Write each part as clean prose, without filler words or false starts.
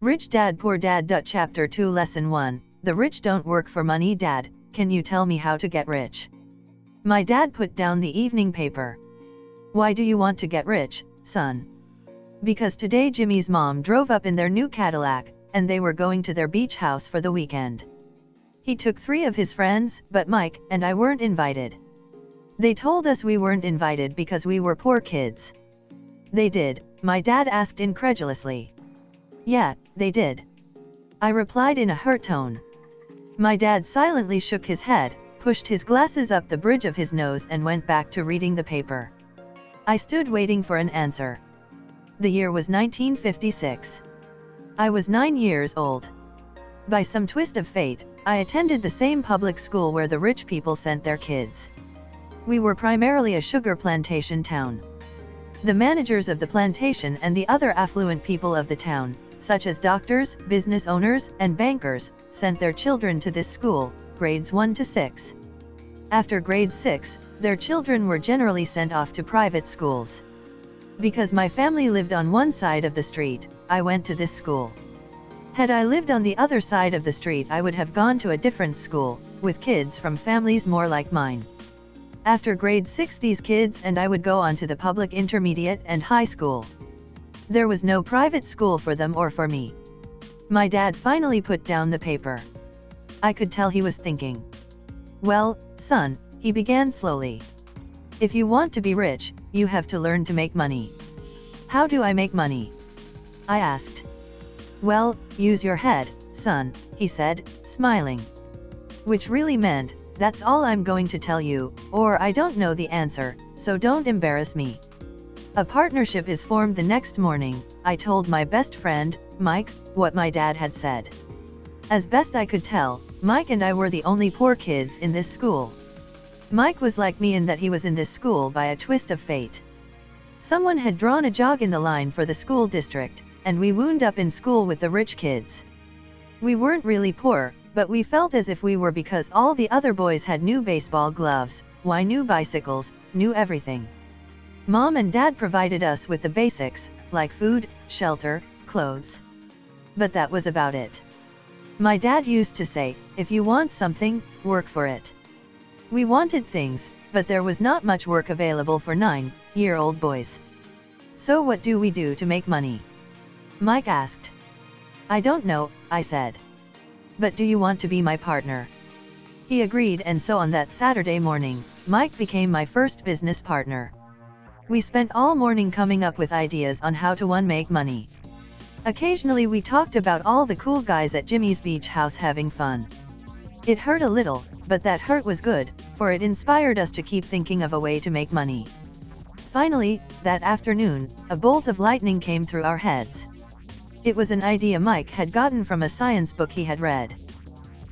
Rich Dad Poor Dad. Chapter 2 Lesson 1. The rich don't work for money. Dad, can you tell me how to get rich? My dad put down the evening paper. Why do you want to get rich, son? Because today Jimmy's mom drove up in their new Cadillac, and they were going to their beach house for the weekend. He took 3 of his friends, but Mike and I weren't invited. They told us we weren't invited because we were poor kids. They did? My dad asked incredulously. Yeah, they did. I replied in a hurt tone. My dad silently shook his head, pushed his glasses up the bridge of his nose and went back to reading the paper. I stood waiting for an answer. The year was 1956. I was 9 years old. By some twist of fate, I attended the same public school where the rich people sent their kids. We were primarily a sugar plantation town. The managers of the plantation and the other affluent people of the town, such as doctors, business owners, and bankers, sent their children to this school, grades 1 to 6. After grade 6, their children were generally sent off to private schools. Because my family lived on one side of the street, I went to this school. Had I lived on the other side of the street, I would have gone to a different school, with kids from families more like mine. After grade 6, these kids and I would go on to the public intermediate and high school. There was no private school for them or for me. My dad finally put down the paper. I could tell he was thinking. Well, son, he began slowly. If you want to be rich, you have to learn to make money. How do I make money? I asked. Well, use your head, son, he said, smiling. Which really meant, that's all I'm going to tell you, or I don't know the answer, so don't embarrass me. A partnership is formed the next morning. I told my best friend, Mike, what my dad had said. As best I could tell, Mike and I were the only poor kids in this school. Mike was like me in that he was in this school by a twist of fate. Someone had drawn a jog in the line for the school district, and we wound up in school with the rich kids. We weren't really poor, but we felt as if we were because all the other boys had new baseball gloves, new bicycles, new everything. Mom and Dad provided us with the basics, like food, shelter, clothes. But that was about it. My dad used to say, if you want something, work for it. We wanted things, but there was not much work available for 9-year-old boys. So what do we do to make money? Mike asked. I don't know, I said. But do you want to be my partner? He agreed, and so on that Saturday morning, Mike became my first business partner. We spent all morning coming up with ideas on how to make money. Occasionally we talked about all the cool guys at Jimmy's beach house having fun. It hurt a little, but that hurt was good, for it inspired us to keep thinking of a way to make money. Finally, that afternoon, a bolt of lightning came through our heads. It was an idea Mike had gotten from a science book he had read.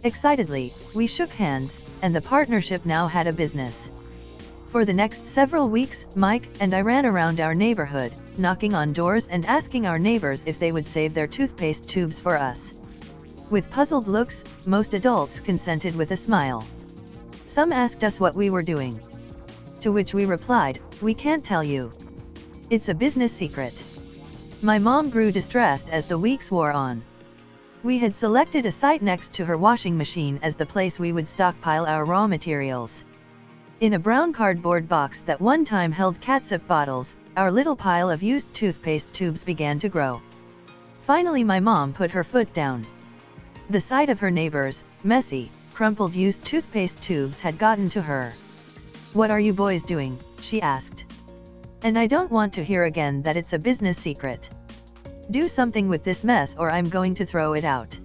Excitedly, we shook hands, and the partnership now had a business. For the next several weeks, Mike and I ran around our neighborhood, knocking on doors and asking our neighbors if they would save their toothpaste tubes for us. With puzzled looks, most adults consented with a smile. Some asked us what we were doing. To which we replied, we can't tell you. It's a business secret. My mom grew distressed as the weeks wore on. We had selected a site next to her washing machine as the place we would stockpile our raw materials. In a brown cardboard box that one time held catsup bottles, our little pile of used toothpaste tubes began to grow. Finally my mom put her foot down. The sight of her neighbors' messy, crumpled used toothpaste tubes had gotten to her. What are you boys doing? She asked. And I don't want to hear again that it's a business secret. Do something with this mess or I'm going to throw it out.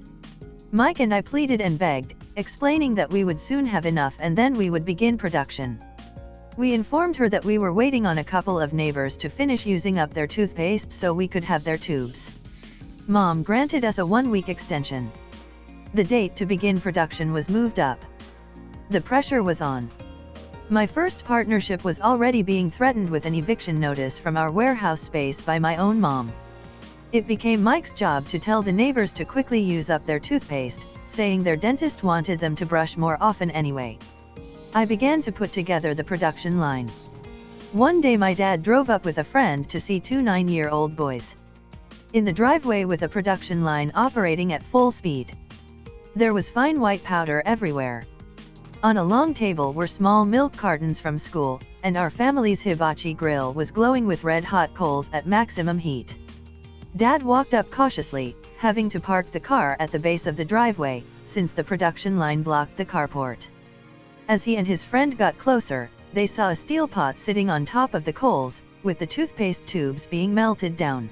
Mike and I pleaded and begged, explaining that we would soon have enough and then we would begin production. We informed her that we were waiting on a couple of neighbors to finish using up their toothpaste so we could have their tubes. Mom granted us a 1-week extension. The date to begin production was moved up. The pressure was on. My first partnership was already being threatened with an eviction notice from our warehouse space by my own mom. It became Mike's job to tell the neighbors to quickly use up their toothpaste, saying their dentist wanted them to brush more often anyway. I began to put together the production line. One day my dad drove up with a friend to see 2 9-year-old boys. in the driveway with a production line operating at full speed. There was fine white powder everywhere. On a long table were small milk cartons from school, and our family's hibachi grill was glowing with red-hot coals at maximum heat. Dad walked up cautiously, having to park the car at the base of the driveway, since the production line blocked the carport. As he and his friend got closer, they saw a steel pot sitting on top of the coals, with the toothpaste tubes being melted down.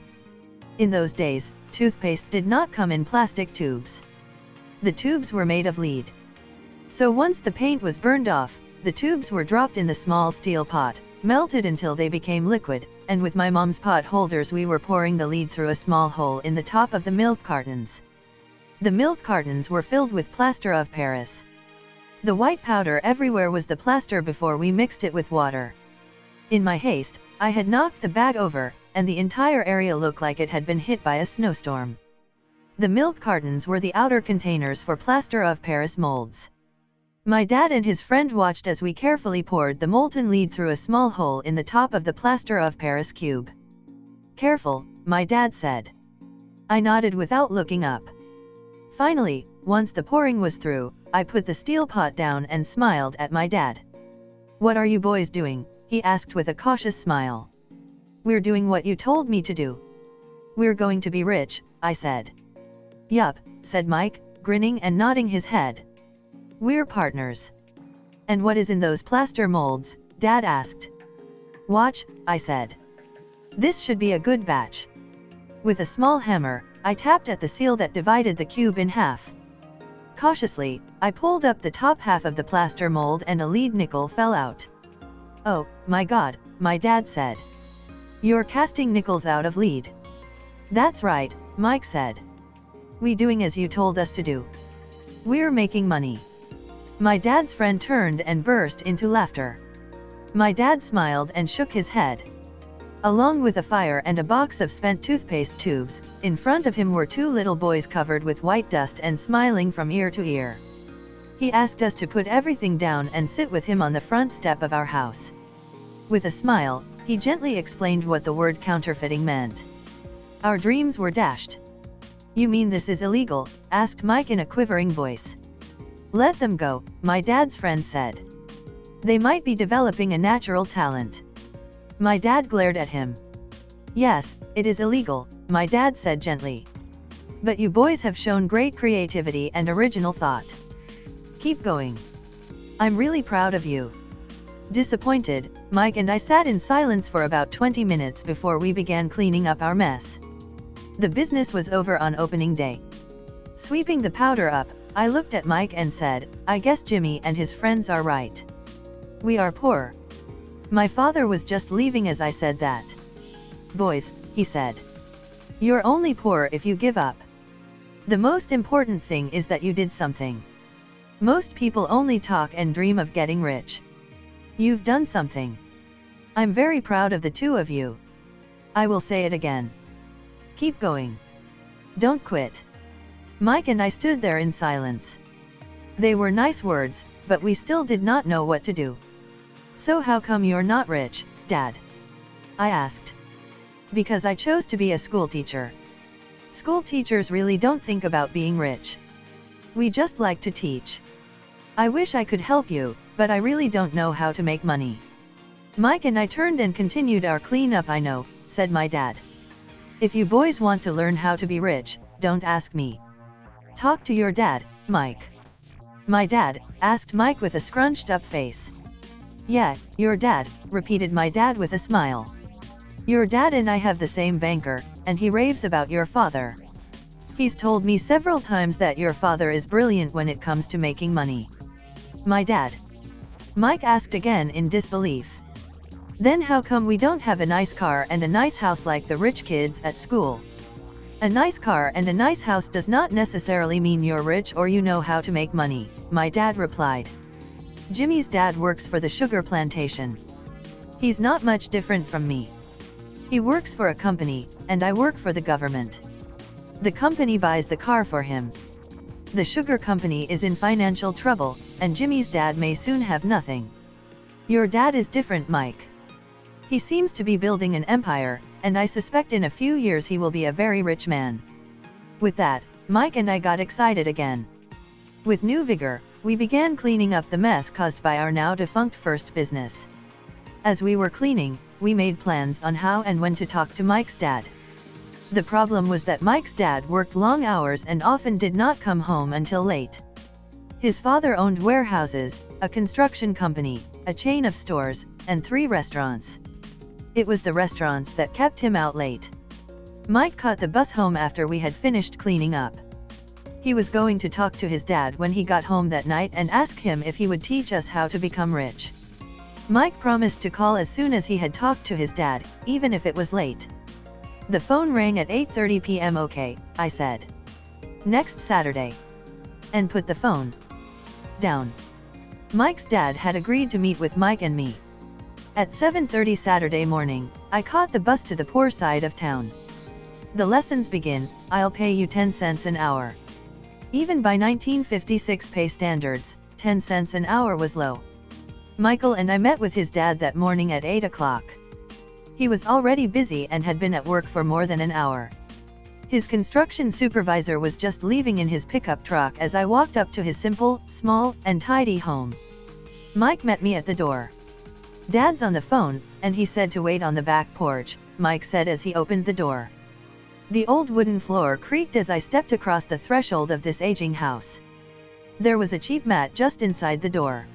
In those days, toothpaste did not come in plastic tubes. The tubes were made of lead. So once the paint was burned off, the tubes were dropped in the small steel pot, melted until they became liquid, and with my mom's pot holders we were pouring the lead through a small hole in the top of the milk cartons. The milk cartons were filled with plaster of Paris. The white powder everywhere was the plaster before we mixed it with water. In my haste, I had knocked the bag over, and the entire area looked like it had been hit by a snowstorm. The milk cartons were the outer containers for plaster of Paris molds. My dad and his friend watched as we carefully poured the molten lead through a small hole in the top of the plaster of Paris cube. "Careful," my dad said. I nodded without looking up. Finally, once the pouring was through, I put the steel pot down and smiled at my dad. "What are you boys doing?" he asked with a cautious smile. "We're doing what you told me to do." "We're going to be rich," I said. "Yup," said Mike, grinning and nodding his head. "We're partners." "And what is in those plaster molds?" Dad asked. "Watch," I said. "This should be a good batch." With a small hammer, I tapped at the seal that divided the cube in half. Cautiously, I pulled up the top half of the plaster mold and a lead nickel fell out. "Oh, my God," my dad said. "You're casting nickels out of lead." "That's right," Mike said. "We doing as you told us to do. We're making money." My dad's friend turned and burst into laughter. My dad smiled and shook his head. Along with a fire and a box of spent toothpaste tubes, in front of him were two little boys covered with white dust and smiling from ear to ear. He asked us to put everything down and sit with him on the front step of our house. With a smile, he gently explained what the word counterfeiting meant. Our dreams were dashed. "You mean this is illegal?" asked Mike in a quivering voice. "Let them go," my dad's friend said. "They might be developing a natural talent." My dad glared at him. "Yes, it is illegal," my dad said gently. "But you boys have shown great creativity and original thought. Keep going. I'm really proud of you." Disappointed, Mike and I sat in silence for about 20 minutes before we began cleaning up our mess. The business was over on opening day. Sweeping the powder up, I looked at Mike and said, "I guess Jimmy and his friends are right. We are poor." My father was just leaving as I said that. "Boys," he said. "You're only poor if you give up. The most important thing is that you did something. Most people only talk and dream of getting rich. You've done something. I'm very proud of the two of you. I will say it again. Keep going. Don't quit." Mike and I stood there in silence. They were nice words, but we still did not know what to do. "So how come you're not rich, Dad?" I asked. "Because I chose to be a school teacher. School teachers really don't think about being rich. We just like to teach. I wish I could help you, but I really don't know how to make money." Mike and I turned and continued our cleanup. "I know," said my dad. "If you boys want to learn how to be rich, don't ask me. Talk to your dad, Mike." "My dad?" asked Mike with a scrunched up face. "Yeah, your dad," repeated my dad with a smile. "Your dad and I have the same banker, and he raves about your father. He's told me several times that your father is brilliant when it comes to making money." "My dad?" Mike asked again in disbelief. "Then how come we don't have a nice car and a nice house like the rich kids at school?" "A nice car and a nice house does not necessarily mean you're rich or you know how to make money," my dad replied. "Jimmy's dad works for the sugar plantation. He's not much different from me. He works for a company, and I work for the government. The company buys the car for him. The sugar company is in financial trouble, and Jimmy's dad may soon have nothing. Your dad is different, Mike. He seems to be building an empire, and I suspect in a few years he will be a very rich man. With that, Mike and I got excited again. With new vigor, we began cleaning up the mess caused by our now defunct first business. As we were cleaning, we made plans on how and when to talk to Mike's dad. The problem was that Mike's dad worked long hours and often did not come home until late. His father owned warehouses, a construction company, a chain of stores, and 3 restaurants. It was the restaurants that kept him out late. Mike caught the bus home after we had finished cleaning up. He was going to talk to his dad when he got home that night and ask him if he would teach us how to become rich. Mike promised to call as soon as he had talked to his dad, even if it was late. The phone rang at 8:30 p.m. Okay, I said. Next Saturday. And put the phone down. Mike's dad had agreed to meet with Mike and me. At 7:30 Saturday morning, I caught the bus to the poor side of town. The lessons begin, I'll pay you 10 cents an hour. Even by 1956 pay standards, 10 cents an hour was low. Michael and I met with his dad that morning at 8 o'clock. He was already busy and had been at work for more than an hour. His construction supervisor was just leaving in his pickup truck as I walked up to his simple, small, and tidy home. Mike met me at the door. Dad's on the phone, and he said to wait on the back porch, Mike said as he opened the door. The old wooden floor creaked as I stepped across the threshold of this aging house. There was a cheap mat just inside the door.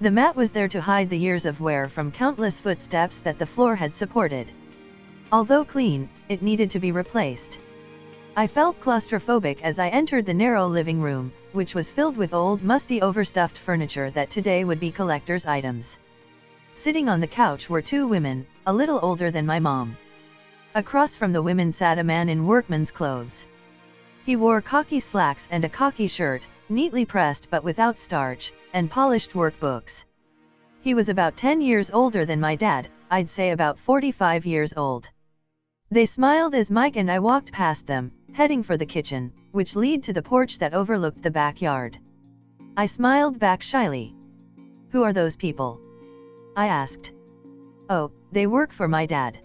The mat was there to hide the years of wear from countless footsteps that the floor had supported. Although clean, it needed to be replaced. I felt claustrophobic as I entered the narrow living room, which was filled with old, musty, overstuffed furniture that today would be collector's items. Sitting on the couch were 2 women, a little older than my mom. Across from the women sat a man in workman's clothes. He wore khaki slacks and a khaki shirt, neatly pressed but without starch, and polished workbooks. He was about 10 years older than my dad, I'd say about 45 years old. They smiled as Mike and I walked past them, heading for the kitchen, which led to the porch that overlooked the backyard. I smiled back shyly. Who are those people? I asked. Oh, they work for my dad.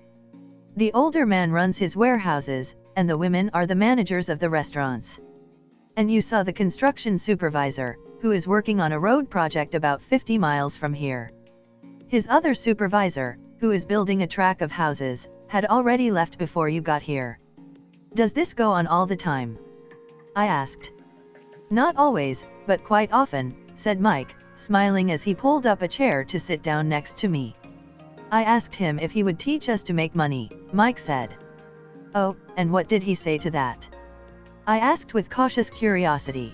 The older man runs his warehouses, and the women are the managers of the restaurants. And you saw the construction supervisor, who is working on a road project about 50 miles from here. His other supervisor, who is building a track of houses, had already left before you got here. Does this go on all the time? I asked. Not always, but quite often, said Mike, smiling as he pulled up a chair to sit down next to me. I asked him if he would teach us to make money, Mike said. Oh, and what did he say to that? I asked with cautious curiosity.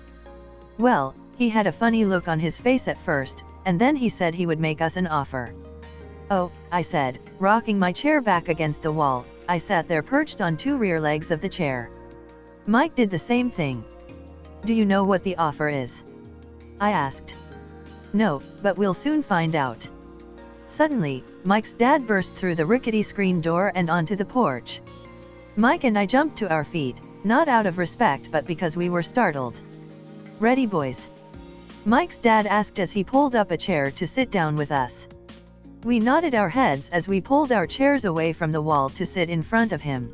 Well, he had a funny look on his face at first, and then he said he would make us an offer. Oh, I said, rocking my chair back against the wall. I sat there perched on 2 rear legs of the chair. Mike did the same thing. Do you know what the offer is? I asked. No, but we'll soon find out. Suddenly, Mike's dad burst through the rickety screen door and onto the porch. Mike and I jumped to our feet, not out of respect but because we were startled. Ready, boys? Mike's dad asked as he pulled up a chair to sit down with us. We nodded our heads as we pulled our chairs away from the wall to sit in front of him.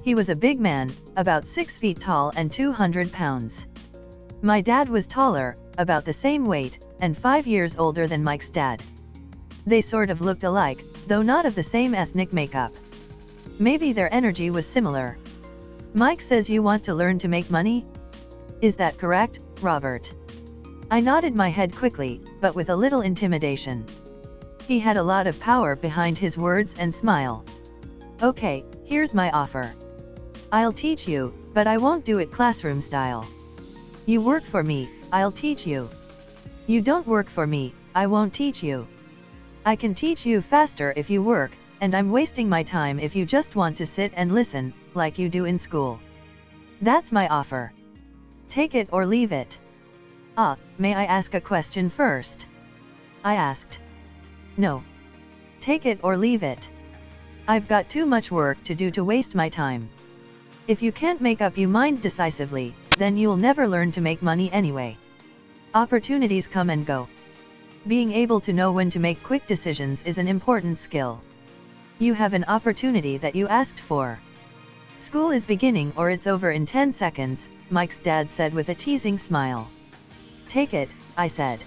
He was a big man, about 6 feet tall and 200 pounds. My dad was taller, about the same weight, and 5 years older than Mike's dad. They sort of looked alike, though not of the same ethnic makeup. Maybe their energy was similar. Mike says you want to learn to make money? Is that correct, Robert? I nodded my head quickly, but with a little intimidation. He had a lot of power behind his words and smile. Okay, here's my offer. I'll teach you, but I won't do it classroom style. You work for me, I'll teach you. You don't work for me, I won't teach you. I can teach you faster if you work, and I'm wasting my time if you just want to sit and listen, like you do in school. That's my offer. Take it or leave it. May I ask a question first? I asked. No. Take it or leave it. I've got too much work to do to waste my time. If you can't make up your mind decisively, then you'll never learn to make money anyway. Opportunities come and go. Being able to know when to make quick decisions is an important skill. You have an opportunity that you asked for. School is beginning or it's over in 10 seconds, Mike's dad said with a teasing smile. Take it, I said.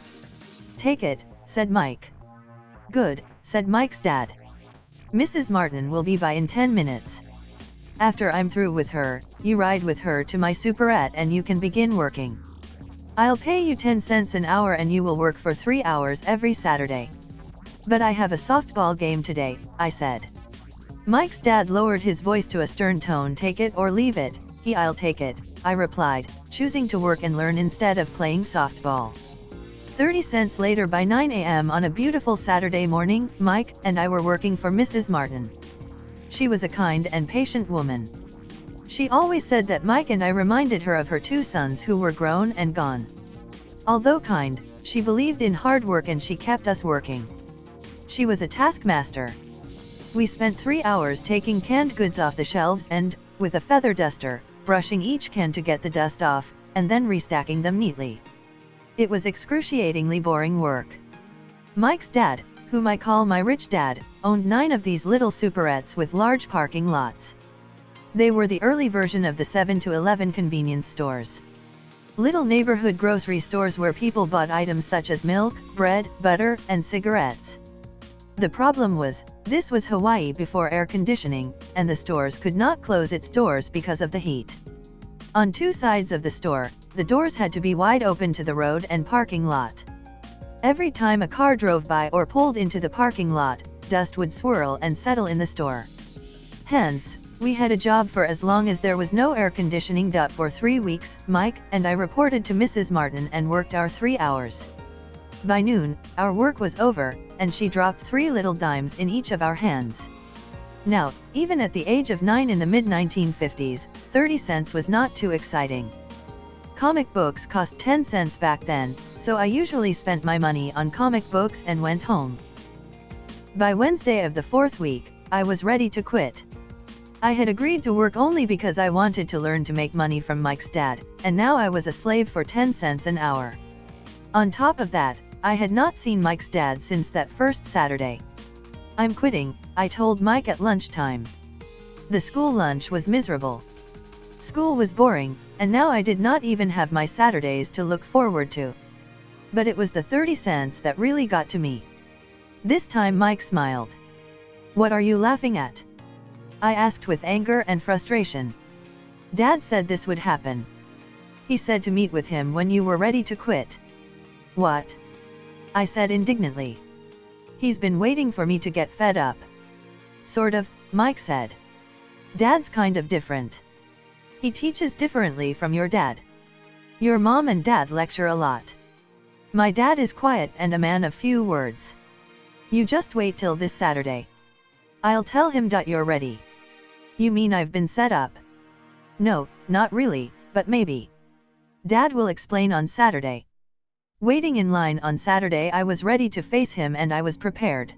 Take it, said Mike. Good, said Mike's dad. Mrs. Martin will be by in 10 minutes. After I'm through with her, you ride with her to my superette and you can begin working. I'll pay you 10 cents an hour and you will work for 3 hours every Saturday. But I have a softball game today, I said. Mike's dad lowered his voice to a stern tone. Take it or leave it. I'll take it, I replied, choosing to work and learn instead of playing softball. 30 cents later, by 9 a.m. on a beautiful Saturday morning, Mike and I were working for Mrs. Martin. She was a kind and patient woman. She always said that Mike and I reminded her of her 2 sons who were grown and gone. Although kind, she believed in hard work and she kept us working. She was a taskmaster. We spent 3 hours taking canned goods off the shelves and, with a feather duster, brushing each can to get the dust off, and then restacking them neatly. It was excruciatingly boring work. Mike's dad, whom I call my rich dad, owned 9 of these little superettes with large parking lots. They were the early version of the 7-Eleven convenience stores. Little neighborhood grocery stores where people bought items such as milk, bread, butter, and cigarettes. The problem was, this was Hawaii before air conditioning, and the stores could not close its doors because of the heat. On 2 sides of the store, the doors had to be wide open to the road and parking lot. Every time a car drove by or pulled into the parking lot, dust would swirl and settle in the store. Hence, we had a job for as long as there was no air conditioning. For 3 weeks, Mike and I reported to Mrs. Martin and worked our 3 hours. By noon, our work was over, and she dropped 3 little dimes in each of our hands. Now, even at the age of 9 in the mid-1950s, 30 cents was not too exciting. Comic books cost 10 cents back then, so I usually spent my money on comic books and went home. By Wednesday of the 4th week, I was ready to quit. I had agreed to work only because I wanted to learn to make money from Mike's dad, and now I was a slave for 10 cents an hour. On top of that, I had not seen Mike's dad since that first Saturday. I'm quitting, I told Mike at lunchtime. The school lunch was miserable. School was boring, and now I did not even have my Saturdays to look forward to. But it was the 30 cents that really got to me. This time Mike smiled. What are you laughing at? I asked with anger and frustration. Dad said this would happen. He said to meet with him when you were ready to quit. What? I said indignantly. He's been waiting for me to get fed up. Sort of, Mike said. Dad's kind of different. He teaches differently from your dad. Your mom and dad lecture a lot. My dad is quiet and a man of few words. You just wait till this Saturday. I'll tell him you're ready. You mean I've been set up? No, not really, but maybe. Dad will explain on Saturday. Waiting in line on Saturday, I was ready to face him and I was prepared.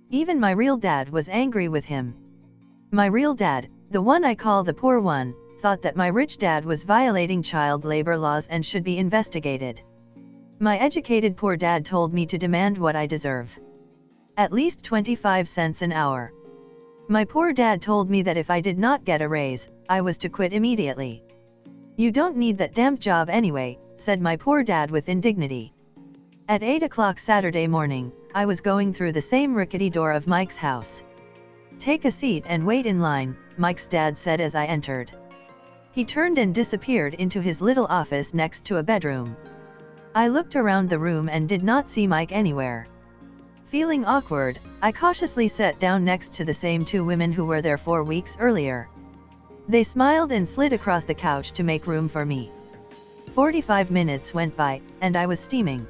Even my real dad was angry with him. My real dad, the one I call the poor one, thought that my rich dad was violating child labor laws and should be investigated. My educated poor dad told me to demand what I deserve. At least 25 cents an hour. My poor dad told me that if I did not get a raise, I was to quit immediately. You don't need that damned job anyway, said my poor dad with indignity. At 8 o'clock Saturday morning, I was going through the same rickety door of Mike's house. Take a seat and wait in line, Mike's dad said as I entered. He turned and disappeared into his little office next to a bedroom. I looked around the room and did not see Mike anywhere. Feeling awkward, I cautiously sat down next to the same 2 women who were there 4 weeks earlier. They smiled and slid across the couch to make room for me. 45 minutes went by, and I was steaming.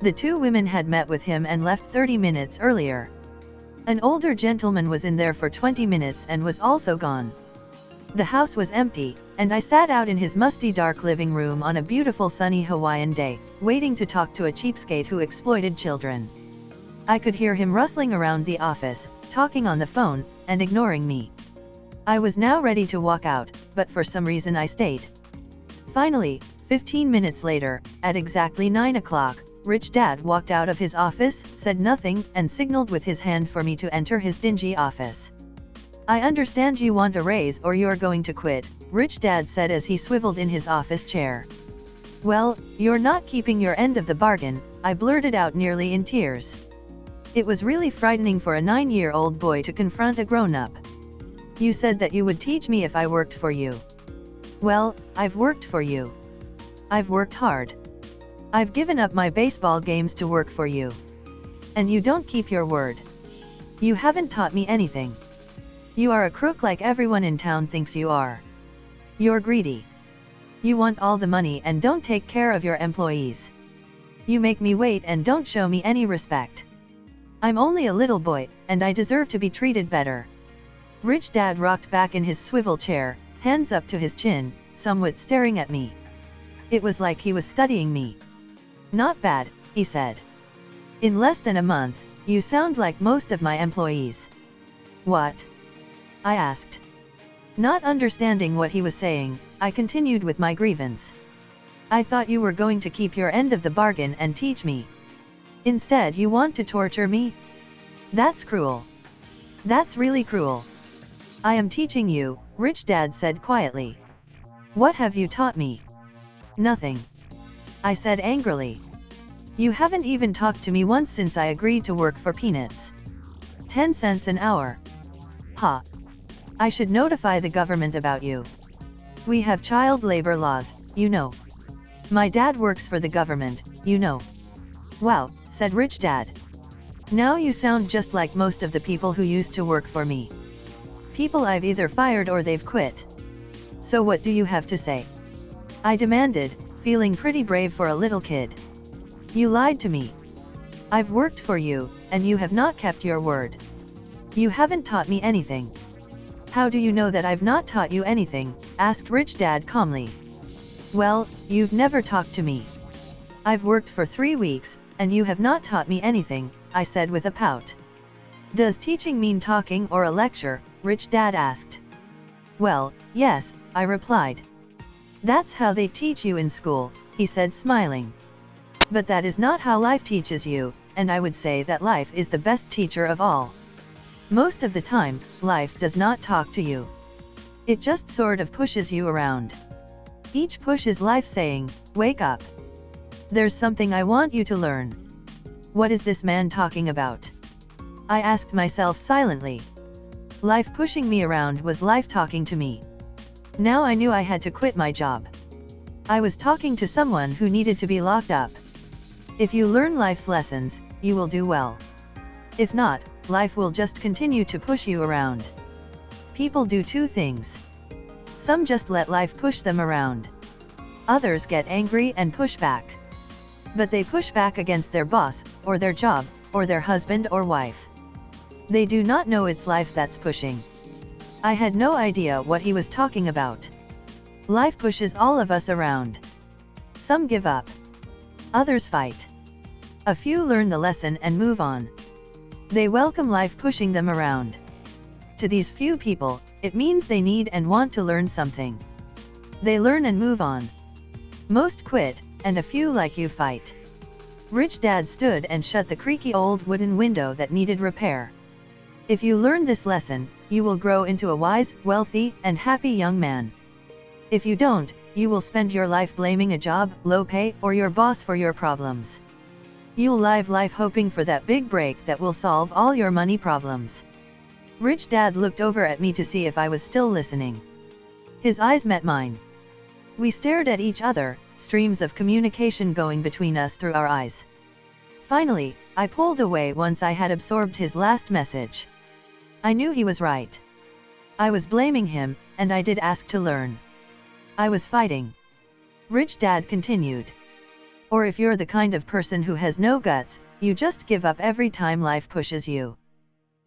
The 2 women had met with him and left 30 minutes earlier. An older gentleman was in there for 20 minutes and was also gone. The house was empty, and I sat out in his musty dark living room on a beautiful sunny Hawaiian day, waiting to talk to a cheapskate who exploited children. I could hear him rustling around the office, talking on the phone, and ignoring me. I was now ready to walk out, but for some reason I stayed. Finally, 15 minutes later, at exactly 9 o'clock, Rich Dad walked out of his office, said nothing, and signaled with his hand for me to enter his dingy office. I understand you want a raise or you're going to quit, Rich Dad said as he swiveled in his office chair. Well, you're not keeping your end of the bargain, I blurted out nearly in tears. It was really frightening for a 9-year-old boy to confront a grown-up. You said that you would teach me if I worked for you. Well, I've worked for you. I've worked hard. I've given up my baseball games to work for you. And you don't keep your word. You haven't taught me anything. You are a crook like everyone in town thinks you are. You're greedy. You want all the money and don't take care of your employees. You make me wait and don't show me any respect. I'm only a little boy, and I deserve to be treated better. Rich Dad rocked back in his swivel chair, hands up to his chin, somewhat staring at me. It was like he was studying me. Not bad, he said. In less than a month, you sound like most of my employees. What? I asked. Not understanding what he was saying, I continued with my grievance. I thought you were going to keep your end of the bargain and teach me. Instead, you want to torture me? That's cruel. That's really cruel. I am teaching you, Rich Dad said quietly. What have you taught me? Nothing. I said angrily. You haven't even talked to me once since I agreed to work for peanuts. 10 cents an hour. Ha. I should notify the government about you. We have child labor laws, you know. My dad works for the government, you know. Wow, said Rich Dad. Now you sound just like most of the people who used to work for me. People I've either fired or they've quit. So what do you have to say? I demanded, feeling pretty brave for a little kid. You lied to me. I've worked for you, and you have not kept your word. You haven't taught me anything. How do you know that I've not taught you anything? Asked Rich Dad calmly. Well, you've never talked to me. I've worked for 3 weeks, and you have not taught me anything, I said with a pout. Does teaching mean talking or a lecture? Rich Dad asked. Well, yes, I replied. That's how they teach you in school, he said smiling. But that is not how life teaches you, and I would say that life is the best teacher of all. Most of the time, life does not talk to you. It just sort of pushes you around. Each push is life saying, wake up. There's something I want you to learn. What is this man talking about? I asked myself silently. Life pushing me around was life talking to me. Now I knew I had to quit my job. I was talking to someone who needed to be locked up. If you learn life's lessons, you will do well. If not, life will just continue to push you around. People do 2 things. Some just let life push them around. Others get angry and push back. But they push back against their boss, or their job, or their husband or wife. They do not know it's life that's pushing. I had no idea what he was talking about. Life pushes all of us around. Some give up. Others fight. A few learn the lesson and move on. They welcome life pushing them around. To these few people, it means they need and want to learn something. They learn and move on. Most quit, and a few like you fight. Rich Dad stood and shut the creaky old wooden window that needed repair. If you learn this lesson, you will grow into a wise, wealthy, and happy young man. If you don't, you will spend your life blaming a job, low pay, or your boss for your problems. You'll live life hoping for that big break that will solve all your money problems. Rich Dad looked over at me to see if I was still listening. His eyes met mine. We stared at each other, streams of communication going between us through our eyes. Finally, I pulled away once I had absorbed his last message. I knew he was right. I was blaming him, and I did ask to learn. I was fighting. Rich Dad continued. Or if you're the kind of person who has no guts, you just give up every time life pushes you.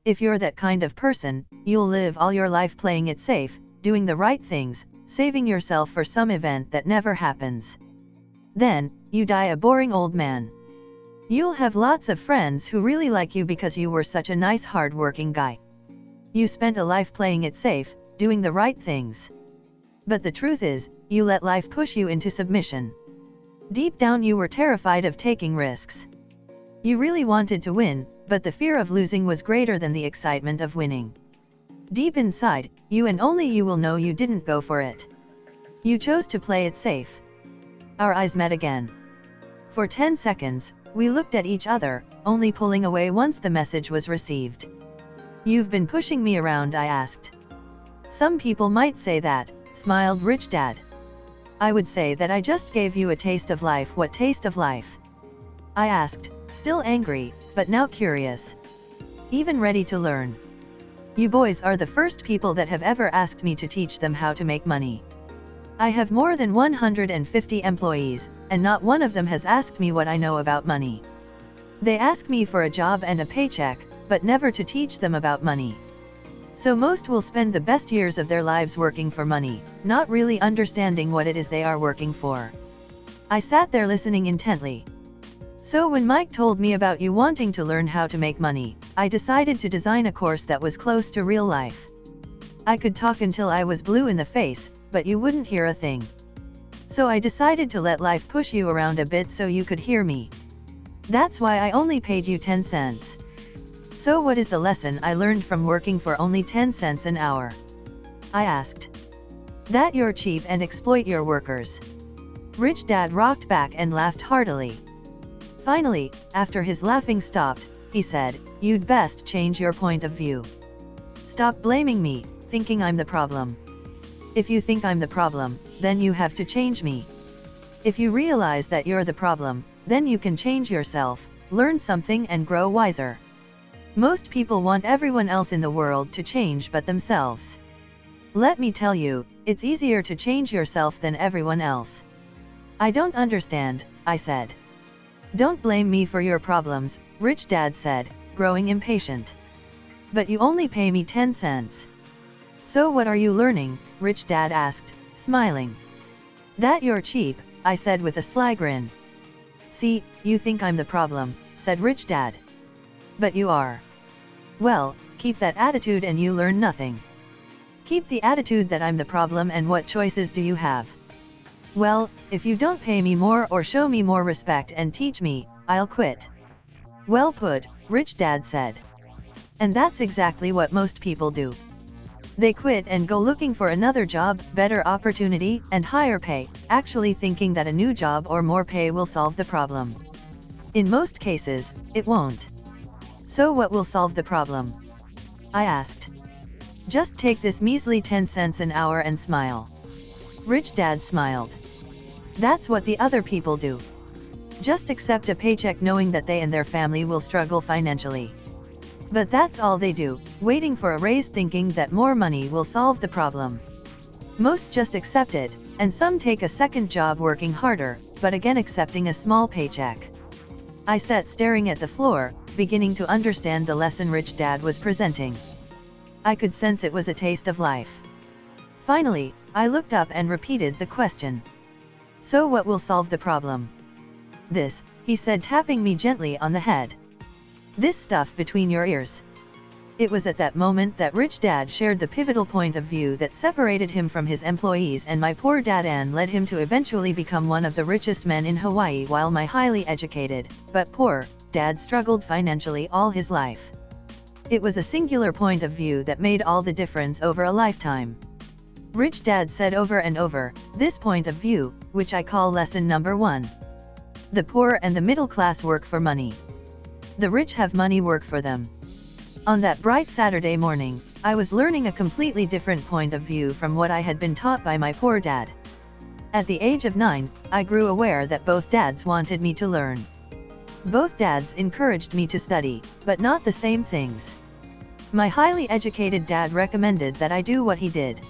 If you're that kind of person, you'll live all your life playing it safe, doing the right things, saving yourself for some event that never happens. Then, you die a boring old man. You'll have lots of friends who really like you because you were such a nice hard-working guy. You spent a life playing it safe, doing the right things. But the truth is, you let life push you into submission. Deep down you were terrified of taking risks. You really wanted to win, but the fear of losing was greater than the excitement of winning. Deep inside, you and only you will know you didn't go for it. You chose to play it safe. Our eyes met again. For 10 seconds, we looked at each other, only pulling away once the message was received. "You've been pushing me around," I asked. "Some people might say that," smiled Rich Dad. "I would say that I just gave you a taste of life." "What taste of life?" I asked, still angry, but now curious. Even ready to learn. "You boys are the first people that have ever asked me to teach them how to make money. I have more than 150 employees, and not one of them has asked me what I know about money. They ask me for a job and a paycheck, but never to teach them about money. So most will spend the best years of their lives working for money, not really understanding what it is they are working for." I sat there listening intently. "So when Mike told me about you wanting to learn how to make money, I decided to design a course that was close to real life. I could talk until I was blue in the face, but you wouldn't hear a thing. So I decided to let life push you around a bit so you could hear me. That's why I only paid you 10 cents. So what is the lesson I learned from working for only 10 cents an hour?" I asked. "That you're cheap and exploit your workers." Rich Dad rocked back and laughed heartily. Finally, after his laughing stopped, he said, "You'd best change your point of view. Stop blaming me, thinking I'm the problem. If you think I'm the problem, then you have to change me. If you realize that you're the problem, then you can change yourself, learn something and grow wiser. Most people want everyone else in the world to change but themselves. Let me tell you, it's easier to change yourself than everyone else." "I don't understand," I said. "Don't blame me for your problems," Rich Dad said, growing impatient. "But you only pay me 10 cents. So what are you learning?" Rich Dad asked, smiling. "That you're cheap," I said with a sly grin. "See, you think I'm the problem," said Rich Dad. "But you are. Well, keep that attitude and you learn nothing. Keep the attitude that I'm the problem, and what choices do you have? Well, if you don't pay me more or show me more respect and teach me, I'll quit." "Well put," Rich Dad said. And that's exactly what most people do. They quit and go looking for another job, better opportunity, and higher pay, actually thinking that a new job or more pay will solve the problem. In most cases, it won't. So what will solve the problem? I asked. "Just take this measly 10 cents an hour and smile." Rich Dad smiled. "That's what the other people do. Just accept a paycheck knowing that they and their family will struggle financially. But that's all they do, waiting for a raise thinking that more money will solve the problem. Most just accept it, and some take a second job working harder, but again accepting a small paycheck." I sat staring at the floor, beginning to understand the lesson Rich Dad was presenting. I could sense it was a taste of life. Finally, I looked up and repeated the question. "So what will solve the problem?" "This," he said, tapping me gently on the head. "This stuff between your ears." It was at that moment that Rich Dad shared the pivotal point of view that separated him from his employees and my poor dad, and led him to eventually become one of the richest men in Hawaii, while my highly educated, but poor, dad struggled financially all his life. It was a singular point of view that made all the difference over a lifetime. Rich Dad said over and over, this point of view, which I call lesson number 1. The poor and the middle class work for money. The rich have money work for them. On that bright Saturday morning, I was learning a completely different point of view from what I had been taught by my poor dad. At the age of 9, I grew aware that both dads wanted me to learn. Both dads encouraged me to study, but not the same things. My highly educated dad recommended that I do what he did.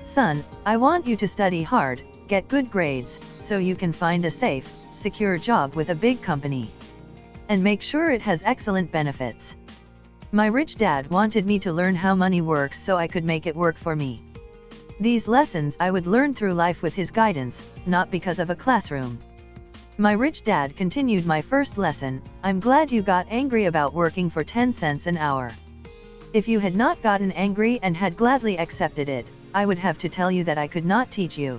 "Son, I want you to study hard, get good grades, so you can find a safe, secure job with a big company. And make sure it has excellent benefits." My rich dad wanted me to learn how money works so I could make it work for me. These lessons I would learn through life with his guidance, not because of a classroom. My rich dad continued my first lesson, "I'm glad you got angry about working for 10 cents an hour. If you had not gotten angry and had gladly accepted it, I would have to tell you that I could not teach you.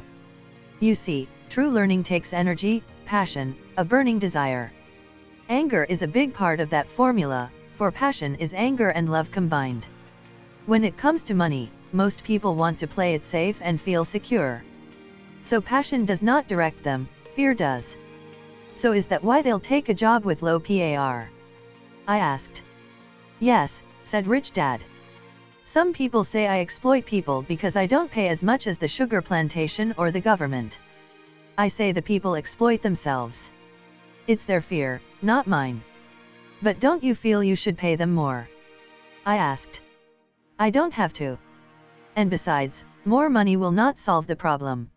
You see, true learning takes energy, passion, a burning desire. Anger is a big part of that formula, for passion is anger and love combined. When it comes to money, most people want to play it safe and feel secure. So passion does not direct them, fear does. So is that why they'll take a job with low PAR? I asked. Yes, said Rich Dad. Some people say I exploit people because I don't pay as much as the sugar plantation or the government. I say the people exploit themselves. It's their fear, not mine. But don't you feel you should pay them more? I asked. I don't have to. And besides, more money will not solve the problem.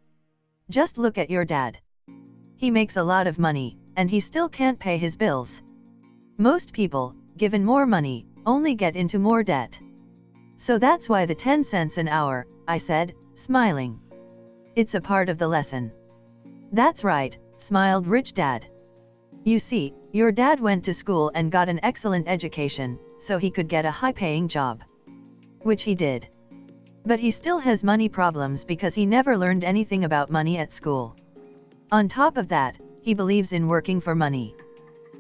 Just look at your dad. He makes a lot of money, and he still can't pay his bills. Most people, given more money, only get into more debt. So that's why the 10 cents an hour, I said, smiling. It's a part of the lesson. That's right, smiled Rich Dad. You see, your dad went to school and got an excellent education, so he could get a high-paying job. Which he did. But he still has money problems because he never learned anything about money at school. On top of that, he believes in working for money.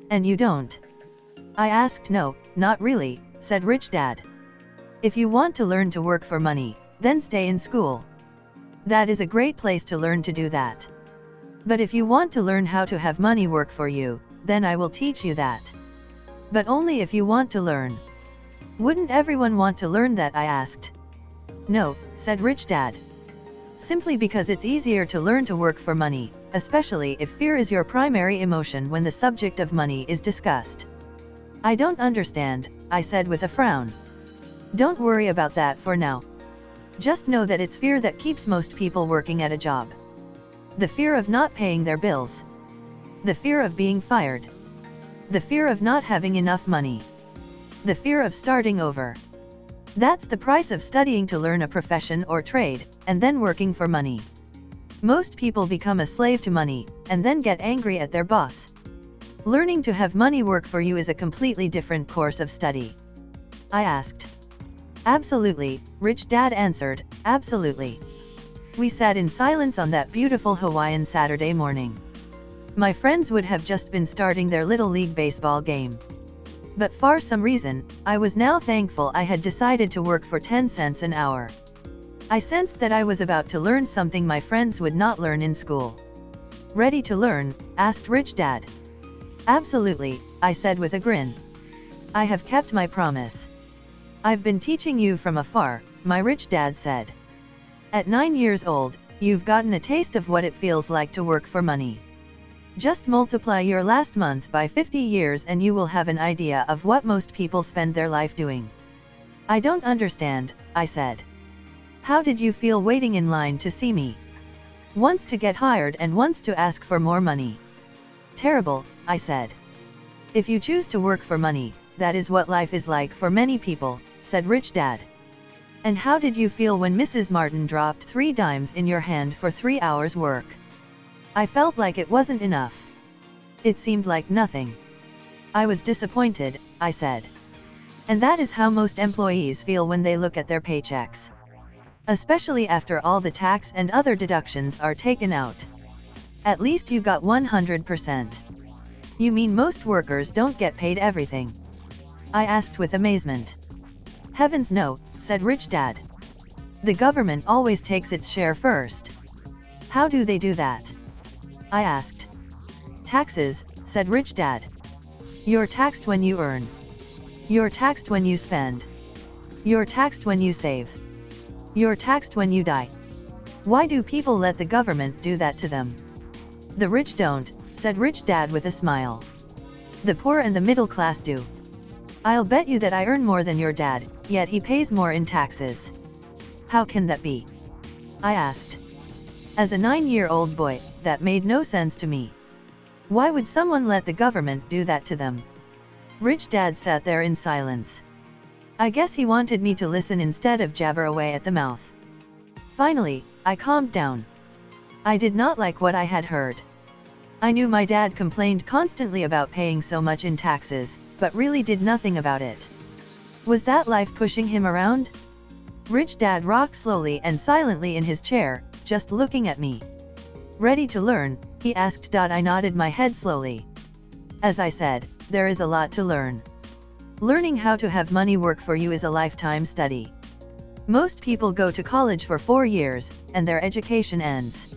And you don't? I asked. No, not really, said Rich Dad. If you want to learn to work for money, then stay in school. That is a great place to learn to do that. But if you want to learn how to have money work for you, then I will teach you that. But only if you want to learn. Wouldn't everyone want to learn that? I asked. No, said Rich Dad. Simply because it's easier to learn to work for money, especially if fear is your primary emotion when the subject of money is discussed. I don't understand, I said with a frown. Don't worry about that for now. Just know that it's fear that keeps most people working at a job. The fear of not paying their bills. The fear of being fired. The fear of not having enough money. The fear of starting over. That's the price of studying to learn a profession or trade, and then working for money. Most people become a slave to money, and then get angry at their boss. Learning to have money work for you is a completely different course of study. I asked. Absolutely, Rich Dad answered, absolutely. We sat in silence on that beautiful Hawaiian Saturday morning. My friends would have just been starting their Little League baseball game. But for some reason, I was now thankful I had decided to work for 10 cents an hour. I sensed that I was about to learn something my friends would not learn in school. Ready to learn? Asked Rich Dad. Absolutely, I said with a grin. I have kept my promise. I've been teaching you from afar, my Rich Dad said. At 9 years old, you've gotten a taste of what it feels like to work for money. Just multiply your last month by 50 years and you will have an idea of what most people spend their life doing. I don't understand, I said. How did you feel waiting in line to see me? Once to get hired and once to ask for more money. Terrible, I said. If you choose to work for money, that is what life is like for many people, said Rich Dad. And how did you feel when Mrs. Martin dropped 3 dimes in your hand for 3 hours work? I felt like it wasn't enough. It seemed like nothing. I was disappointed, I said. And that is how most employees feel when they look at their paychecks. Especially after all the tax and other deductions are taken out. At least you got 100%. You mean most workers don't get paid everything? I asked with amazement. Heavens no, said Rich Dad. The government always takes its share first. How do they do that? I asked. Taxes, said Rich Dad. You're taxed when you earn. You're taxed when you spend. You're taxed when you save. You're taxed when you die. Why do people let the government do that to them? The rich don't, said Rich Dad with a smile. The poor and the middle class do. I'll bet you that I earn more than your dad, yet he pays more in taxes. How can that be? I asked. As a 9-year-old boy, that made no sense to me. Why would someone let the government do that to them? Rich Dad sat there in silence. I guess he wanted me to listen instead of jabber away at the mouth. Finally, I calmed down. I did not like what I had heard. I knew my dad complained constantly about paying so much in taxes, but really did nothing about it. Was that life pushing him around? Rich Dad rocked slowly and silently in his chair, just looking at me. Ready to learn? He asked. I nodded my head slowly. As I said, there is a lot to learn. Learning how to have money work for you is a lifetime study. Most people go to college for 4 years, and their education ends.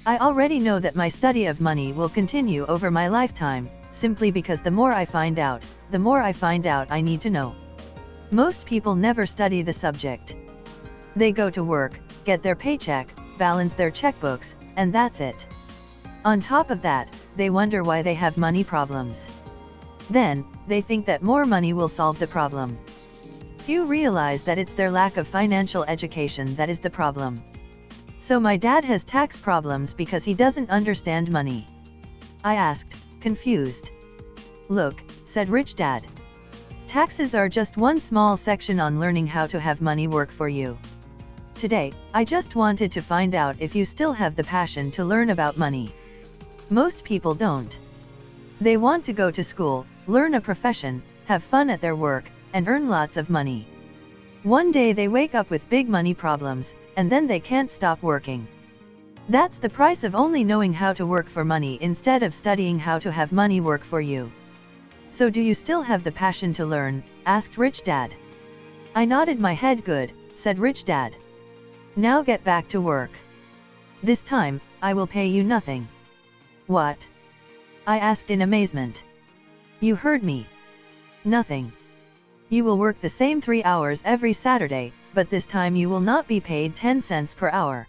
I already know that my study of money will continue over my lifetime, simply because the more I find out, the more I find out I need to know. Most people never study the subject. They go to work, get their paycheck, balance their checkbooks, and that's it. On top of that, they wonder why they have money problems. Then, they think that more money will solve the problem. Few realize that it's their lack of financial education that is the problem. So my dad has tax problems because he doesn't understand money. I asked, confused. Look, said Rich Dad. Taxes are just one small section on learning how to have money work for you. Today, I just wanted to find out if you still have the passion to learn about money. Most people don't. They want to go to school, learn a profession, have fun at their work, and earn lots of money. One day they wake up with big money problems, and then they can't stop working. That's the price of only knowing how to work for money instead of studying how to have money work for you. So do you still have the passion to learn? Asked Rich Dad. I nodded my head. Good, said Rich Dad. Now get back to work. This time, I will pay you nothing. What? I asked in amazement. You heard me. Nothing. You will work the same 3 hours every Saturday, but this time you will not be paid 10 cents per hour.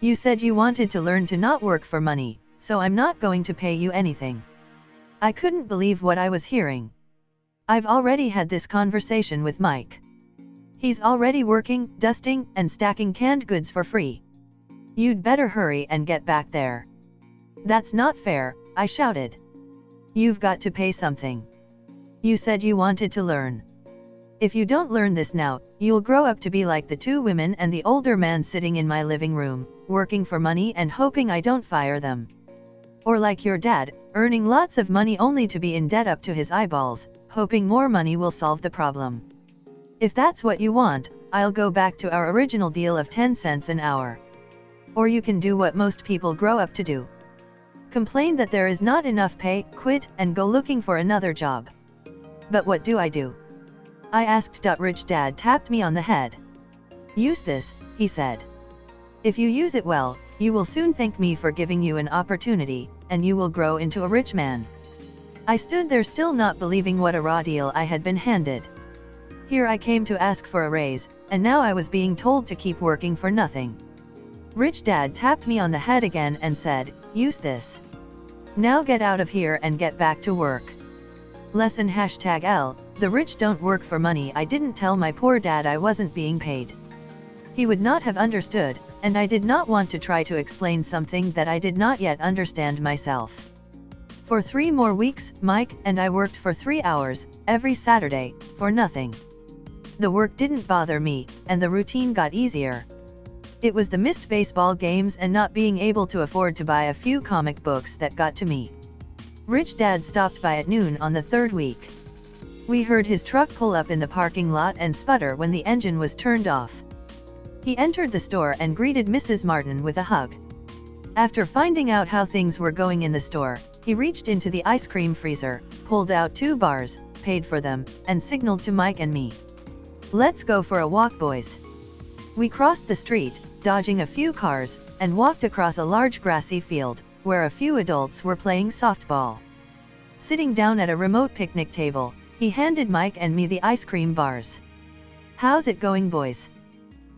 You said you wanted to learn to not work for money, so I'm not going to pay you anything. I couldn't believe what I was hearing. I've already had this conversation with Mike. He's already working, dusting, and stacking canned goods for free. You'd better hurry and get back there. That's not fair, I shouted. You've got to pay something. You said you wanted to learn. If you don't learn this now, you'll grow up to be like the 2 women and the older man sitting in my living room, working for money and hoping I don't fire them. Or like your dad, earning lots of money only to be in debt up to his eyeballs, hoping more money will solve the problem. If that's what you want, I'll go back to our original deal of 10 cents an hour. Or you can do what most people grow up to do. Complain that there is not enough pay, quit, and go looking for another job. But what do I do? I asked. Rich Dad tapped me on the head. Use this, he said. If you use it well, you will soon thank me for giving you an opportunity, and you will grow into a rich man. I stood there still not believing what a raw deal I had been handed. Here I came to ask for a raise, and now I was being told to keep working for nothing. Rich Dad tapped me on the head again and said, use this. Now get out of here and get back to work. Lesson #L, the rich don't work for money. I didn't tell my poor dad I wasn't being paid. He would not have understood, and I did not want to try to explain something that I did not yet understand myself. For 3 more weeks, Mike and I worked for 3 hours, every Saturday, for nothing. The work didn't bother me, and the routine got easier. It was the missed baseball games and not being able to afford to buy a few comic books that got to me. Rich Dad stopped by at noon on the 3rd week. We heard his truck pull up in the parking lot and sputter when the engine was turned off. He entered the store and greeted Mrs. Martin with a hug. After finding out how things were going in the store, he reached into the ice cream freezer, pulled out 2 bars, paid for them, and signaled to Mike and me. Let's go for a walk, boys. We crossed the street, dodging a few cars, and walked across a large grassy field, where a few adults were playing softball. Sitting down at a remote picnic table, he handed Mike and me the ice cream bars. How's it going, boys?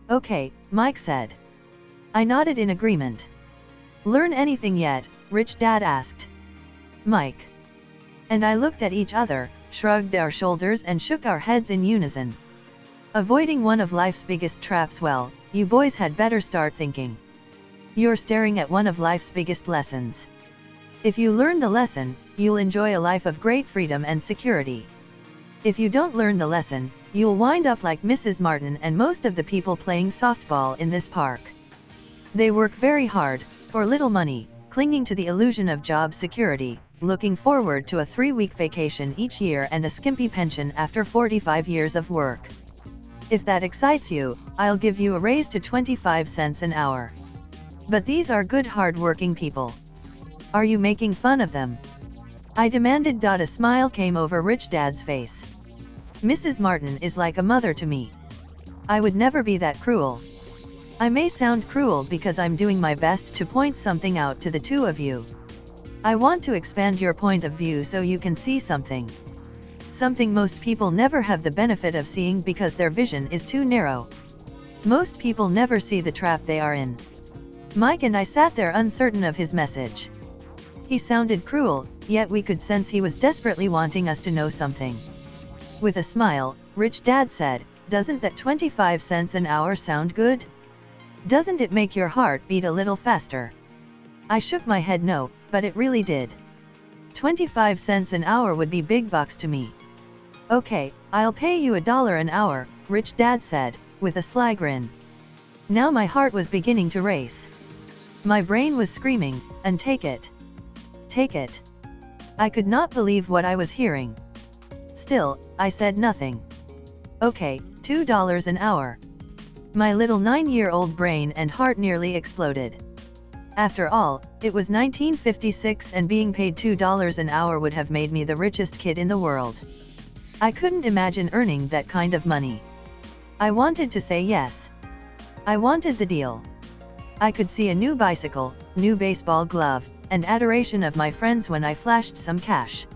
Okay, Mike said. I nodded in agreement. Learn anything yet? Rich Dad asked. Mike and I looked at each other, shrugged our shoulders and shook our heads in unison. Avoiding one of life's biggest traps. Well, you boys had better start thinking. You're staring at one of life's biggest lessons. If you learn the lesson, you'll enjoy a life of great freedom and security. If you don't learn the lesson, you'll wind up like Mrs. Martin and most of the people playing softball in this park. They work very hard, for little money, clinging to the illusion of job security, looking forward to a 3-week vacation each year and a skimpy pension after 45 years of work. If that excites you, I'll give you a raise to 25 cents an hour. But these are good hard-working people. Are you making fun of them? I demanded. A smile came over Rich Dad's face. Mrs. Martin is like a mother to me. I would never be that cruel. I may sound cruel because I'm doing my best to point something out to the two of you. I want to expand your point of view so you can see something. Something most people never have the benefit of seeing because their vision is too narrow. Most people never see the trap they are in. Mike and I sat there uncertain of his message. He sounded cruel, yet we could sense he was desperately wanting us to know something. With a smile, Rich Dad said, "Doesn't that 25 cents an hour sound good? Doesn't it make your heart beat a little faster?" I shook my head no, but it really did. 25 cents an hour would be big bucks to me. "Okay, I'll pay you $1 an hour," Rich Dad said, with a sly grin. Now my heart was beginning to race. My brain was screaming, "And take it. Take it." I could not believe what I was hearing. Still, I said nothing. "Okay, $2 an hour." My little 9-year-old brain and heart nearly exploded. After all, it was 1956 and being paid $2 an hour would have made me the richest kid in the world. I couldn't imagine earning that kind of money. I wanted to say yes. I wanted the deal. I could see a new bicycle, new baseball glove, and adoration of my friends when I flashed some cash.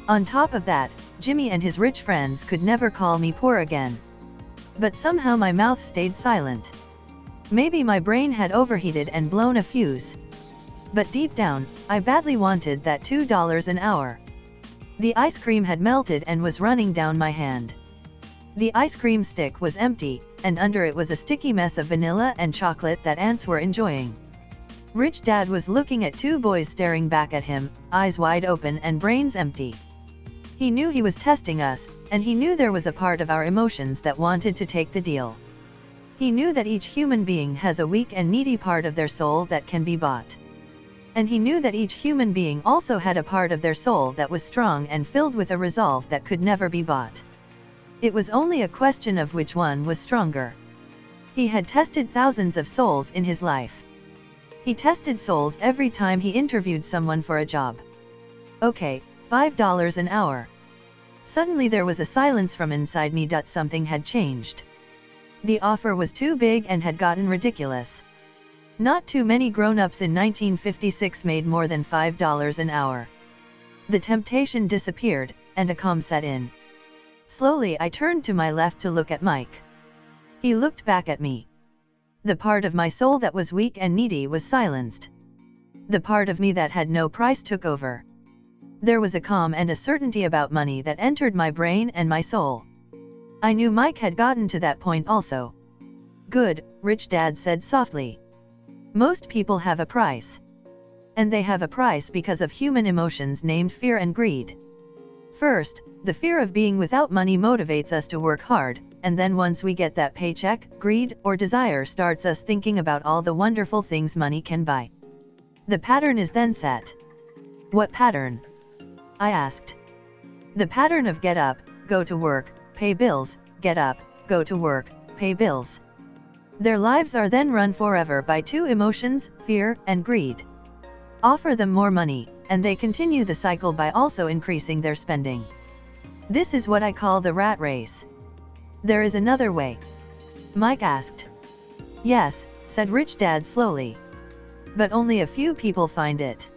On top of that, Jimmy and his rich friends could never call me poor again. But somehow my mouth stayed silent. Maybe my brain had overheated and blown a fuse. But deep down, I badly wanted that $2 an hour. The ice cream had melted and was running down my hand. The ice cream stick was empty, and under it was a sticky mess of vanilla and chocolate that ants were enjoying. Rich Dad was looking at two boys staring back at him, eyes wide open and brains empty. He knew he was testing us, and he knew there was a part of our emotions that wanted to take the deal. He knew that each human being has a weak and needy part of their soul that can be bought. And he knew that each human being also had a part of their soul that was strong and filled with a resolve that could never be bought. It was only a question of which one was stronger. He had tested thousands of souls in his life. He tested souls every time he interviewed someone for a job. "Okay, $5 an hour." Suddenly there was a silence from inside me. Something had changed. The offer was too big and had gotten ridiculous. Not too many grown-ups in 1956 made more than $5 an hour. The temptation disappeared, and a calm set in. Slowly I turned to my left to look at Mike. He looked back at me. The part of my soul that was weak and needy was silenced. The part of me that had no price took over. There was a calm and a certainty about money that entered my brain and my soul. I knew Mike had gotten to that point also. "Good," Rich Dad said softly. "Most people have a price. And they have a price because of human emotions named fear and greed. First, the fear of being without money motivates us to work hard, and then once we get that paycheck, greed or desire starts us thinking about all the wonderful things money can buy. The pattern is then set." "What pattern?" I asked. "The pattern of get up, go to work, pay bills, get up, go to work, pay bills." Their lives are then run forever by two emotions, fear and greed. Offer them more money, and they continue the cycle by also increasing their spending. This is what I call the rat race. "There is another way?" Mike asked. "Yes," said Rich Dad slowly. "But only a few people find it."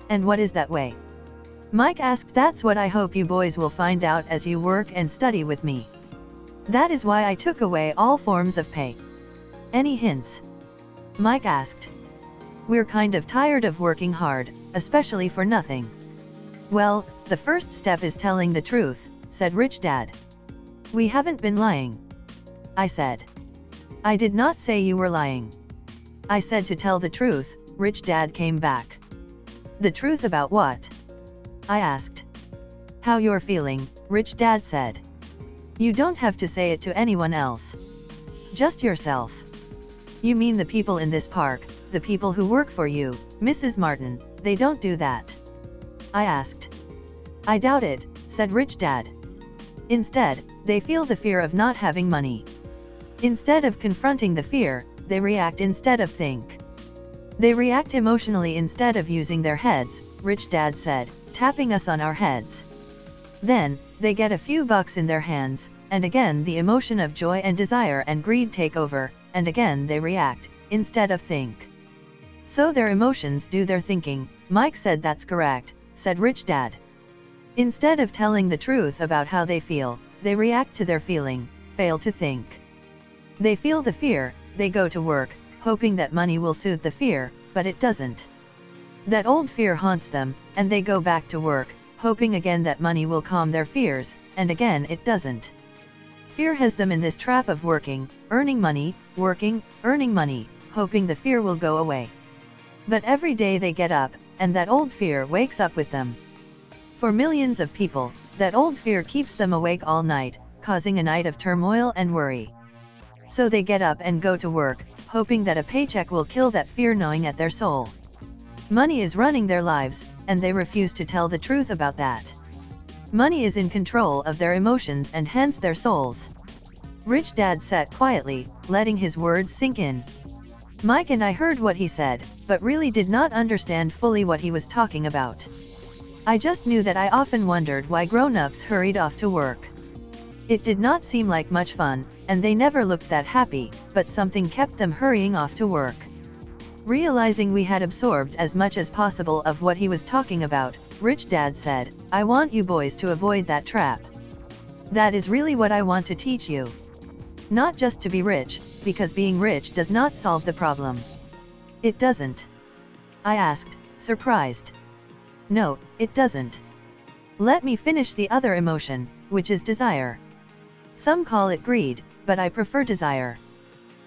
"And what is that way?" Mike asked. "That's what I hope you boys will find out as you work and study with me. That is why I took away all forms of pay." "Any hints?" Mike asked. "We're kind of tired of working hard, especially for nothing." "Well, the first step is telling the truth," said Rich Dad. "We haven't been lying," I said. "I did not say you were lying. I said to tell the truth," Rich Dad came back. "The truth about what?" I asked. "How you're feeling," Rich Dad said. "You don't have to say it to anyone else. Just yourself." "You mean the people in this park, the people who work for you, Mrs. Martin, they don't do that?" I asked. "I doubt it," said Rich Dad. "Instead, they feel the fear of not having money. Instead of confronting the fear, they react instead of think. They react emotionally instead of using their heads, Rich Dad said, tapping us on our heads. Then, they get a few bucks in their hands, and again the emotion of joy and desire and greed take over, and again they react, instead of think. So their emotions do their thinking. Mike said that's correct, said Rich Dad. Instead of telling the truth about how they feel, they react to their feeling, fail to think. They feel the fear, they go to work, hoping that money will soothe the fear, but it doesn't. That old fear haunts them, and they go back to work, hoping again that money will calm their fears, and again it doesn't. Fear has them in this trap of working, earning money, working, earning money, hoping the fear will go away. But every day they get up, and that old fear wakes up with them. For millions of people, that old fear keeps them awake all night, causing a night of turmoil and worry. So they get up and go to work, hoping that a paycheck will kill that fear gnawing at their soul. Money is running their lives, and they refuse to tell the truth about that. Money is in control of their emotions and hence their souls. Rich Dad sat quietly, letting his words sink in. Mike and I heard what he said, but really did not understand fully what he was talking about. I just knew that I often wondered why grown-ups hurried off to work. It did not seem like much fun, and they never looked that happy, but something kept them hurrying off to work. Realizing we had absorbed as much as possible of what he was talking about, Rich Dad said, I want you boys to avoid that trap. That is really what I want to teach you. Not just to be rich, because being rich does not solve the problem. It doesn't. I asked, surprised. No, it doesn't. Let me finish the other emotion, which is desire. Some call it greed, but I prefer desire.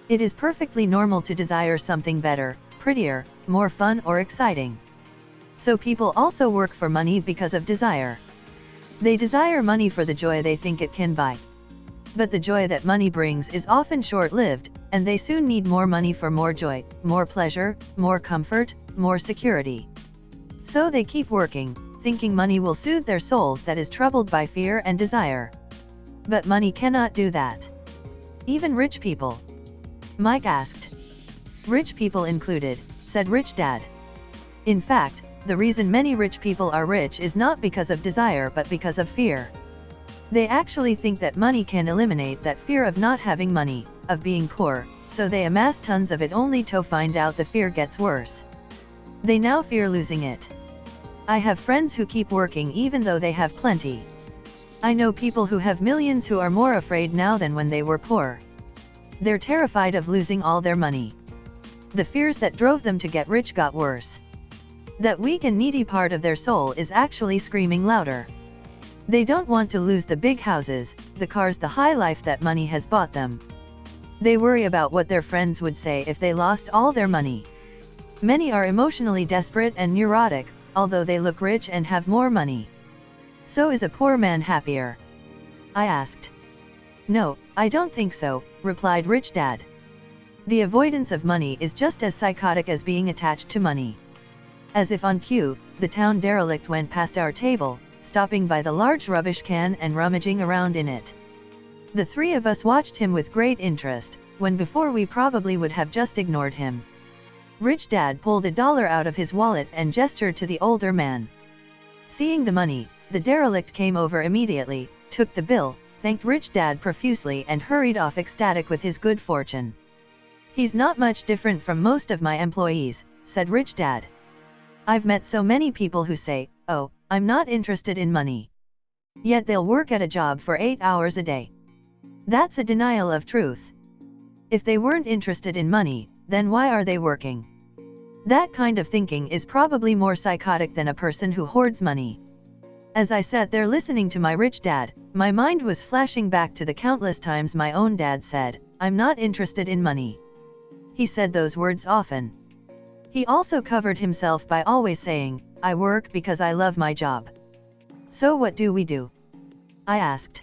It is perfectly normal to desire something better, prettier, more fun or exciting. So people also work for money because of desire. They desire money for the joy they think it can buy. But the joy that money brings is often short-lived, and they soon need more money for more joy, more pleasure, more comfort, more security. So they keep working, thinking money will soothe their souls that is troubled by fear and desire. But money cannot do that. Even rich people. Mike asked. Rich people included, said Rich Dad. In fact, the reason many rich people are rich is not because of desire but because of fear. They actually think that money can eliminate that fear of not having money, of being poor, so they amass tons of it only to find out the fear gets worse. They now fear losing it. I have friends who keep working even though they have plenty. I know people who have millions who are more afraid now than when they were poor. They're terrified of losing all their money. The fears that drove them to get rich got worse. That weak and needy part of their soul is actually screaming louder. They don't want to lose the big houses, the cars, the high life that money has bought them. They worry about what their friends would say if they lost all their money. Many are emotionally desperate and neurotic, although they look rich and have more money. So is a poor man happier? I asked. No, I don't think so, replied Rich Dad. The avoidance of money is just as psychotic as being attached to money. As if on cue, the town derelict went past our table, stopping by the large rubbish can and rummaging around in it. The three of us watched him with great interest, when before we probably would have just ignored him. Rich Dad pulled $1 out of his wallet and gestured to the older man. Seeing the money, the derelict came over immediately, took the bill, thanked Rich Dad profusely and hurried off ecstatic with his good fortune. He's not much different from most of my employees, said Rich Dad. I've met so many people who say, oh, I'm not interested in money. Yet they'll work at a job for 8 hours a day. That's a denial of truth. If they weren't interested in money, then why are they working? That kind of thinking is probably more psychotic than a person who hoards money. As I sat there listening to my Rich Dad, my mind was flashing back to the countless times my own dad said, I'm not interested in money. He said those words often. He also covered himself by always saying, I work because I love my job. So what do we do? I asked.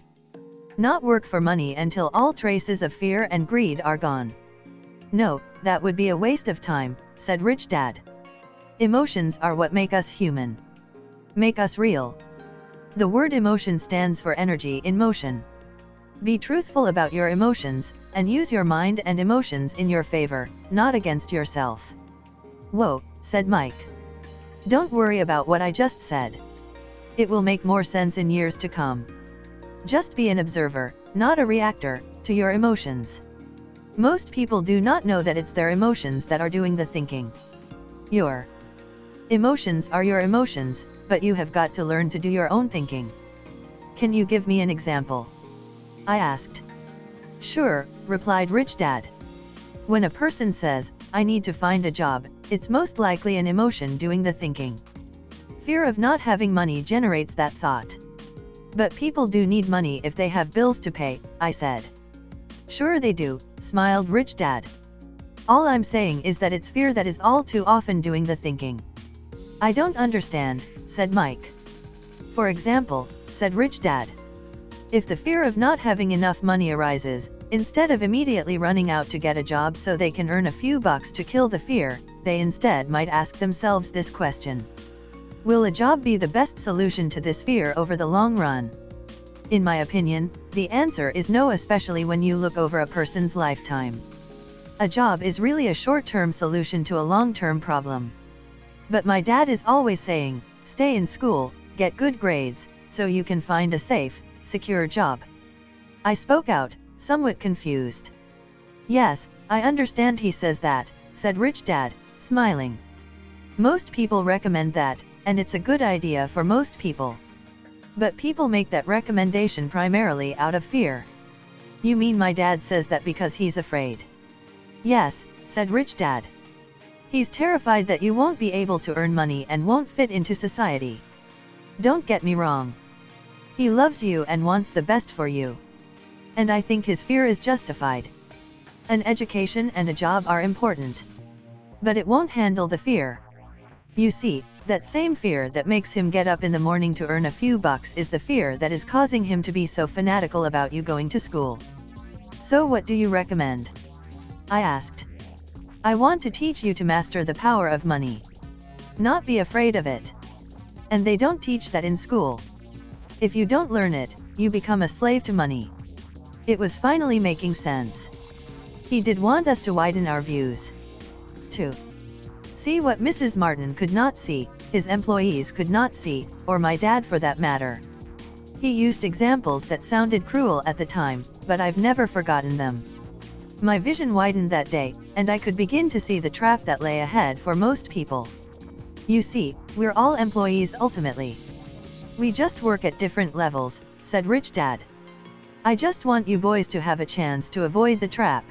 Not work for money until all traces of fear and greed are gone. No, that would be a waste of time, said Rich Dad. Emotions are what make us human. Make us real. The word emotion stands for energy in motion. Be truthful about your emotions, and use your mind and emotions in your favor, not against yourself. Whoa, said Mike. Don't worry about what I just said. It will make more sense in years to come. Just be an observer, not a reactor, to your emotions. Most people do not know that it's their emotions that are doing the thinking. Your emotions are your emotions, but you have got to learn to do your own thinking. Can you give me an example? I asked. Sure, replied Rich Dad. When a person says, I need to find a job, it's most likely an emotion doing the thinking. Fear of not having money generates that thought. But people do need money if they have bills to pay, I said. Sure they do, smiled Rich Dad. All I'm saying is that it's fear that is all too often doing the thinking. I don't understand, said Mike. For example, said Rich Dad. If the fear of not having enough money arises, instead of immediately running out to get a job so they can earn a few bucks to kill the fear, they instead might ask themselves this question. Will a job be the best solution to this fear over the long run? In my opinion, the answer is no, especially when you look over a person's lifetime. A job is really a short-term solution to a long-term problem. But my dad is always saying, stay in school, get good grades, so you can find a safe, secure job. I spoke out, somewhat confused. Yes, I understand he says that, said Rich Dad, smiling. Most people recommend that, and it's a good idea for most people. But people make that recommendation primarily out of fear. You mean my dad says that because he's afraid? Yes, said Rich Dad. He's terrified that you won't be able to earn money and won't fit into society. Don't get me wrong. He loves you and wants the best for you. And I think his fear is justified. An education and a job are important. But it won't handle the fear. You see, that same fear that makes him get up in the morning to earn a few bucks is the fear that is causing him to be so fanatical about you going to school. So what do you recommend? I asked. I want to teach you to master the power of money. Not be afraid of it. And they don't teach that in school. If you don't learn it, you become a slave to money. It was finally making sense. He did want us to widen our views. To see what Mrs. Martin could not see, his employees could not see, or my dad for that matter. He used examples that sounded cruel at the time, but I've never forgotten them. My vision widened that day, and I could begin to see the trap that lay ahead for most people. You see, we're all employees ultimately. We just work at different levels, said Rich Dad. I just want you boys to have a chance to avoid the trap.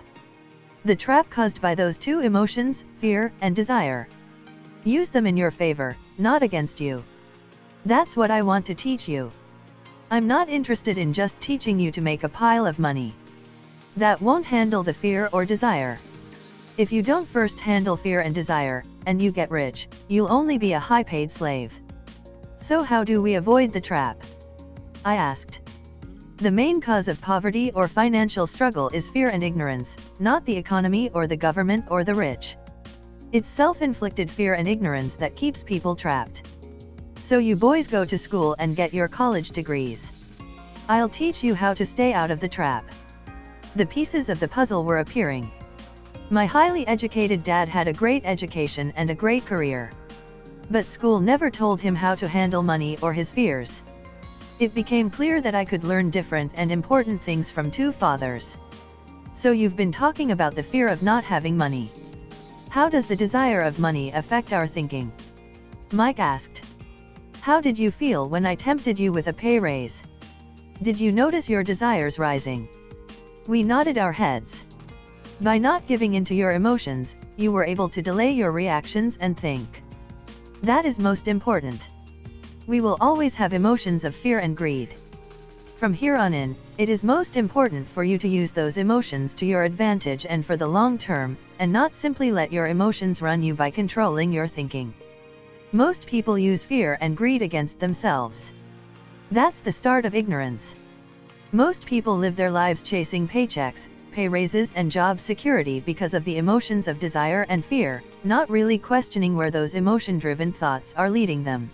The trap caused by those two emotions, fear and desire. Use them in your favor, not against you. That's what I want to teach you. I'm not interested in just teaching you to make a pile of money. That won't handle the fear or desire. If you don't first handle fear and desire, and you get rich, you'll only be a high-paid slave. So how do we avoid the trap? I asked. The main cause of poverty or financial struggle is fear and ignorance, not the economy or the government or the rich. It's self-inflicted fear and ignorance that keeps people trapped. So you boys go to school and get your college degrees. I'll teach you how to stay out of the trap. The pieces of the puzzle were appearing. My highly educated dad had a great education and a great career. But school never told him how to handle money or his fears. It became clear that I could learn different and important things from two fathers. So you've been talking about the fear of not having money. How does the desire of money affect our thinking? Mike asked. How did you feel when I tempted you with a pay raise? Did you notice your desires rising? We nodded our heads. By not giving in to your emotions, you were able to delay your reactions and think. That is most important. We will always have emotions of fear and greed. From here on in, it is most important for you to use those emotions to your advantage and for the long term, and not simply let your emotions run you by controlling your thinking. Most people use fear and greed against themselves. That's the start of ignorance. Most people live their lives chasing paychecks, pay raises and job security because of the emotions of desire and fear, not really questioning where those emotion-driven thoughts are leading them.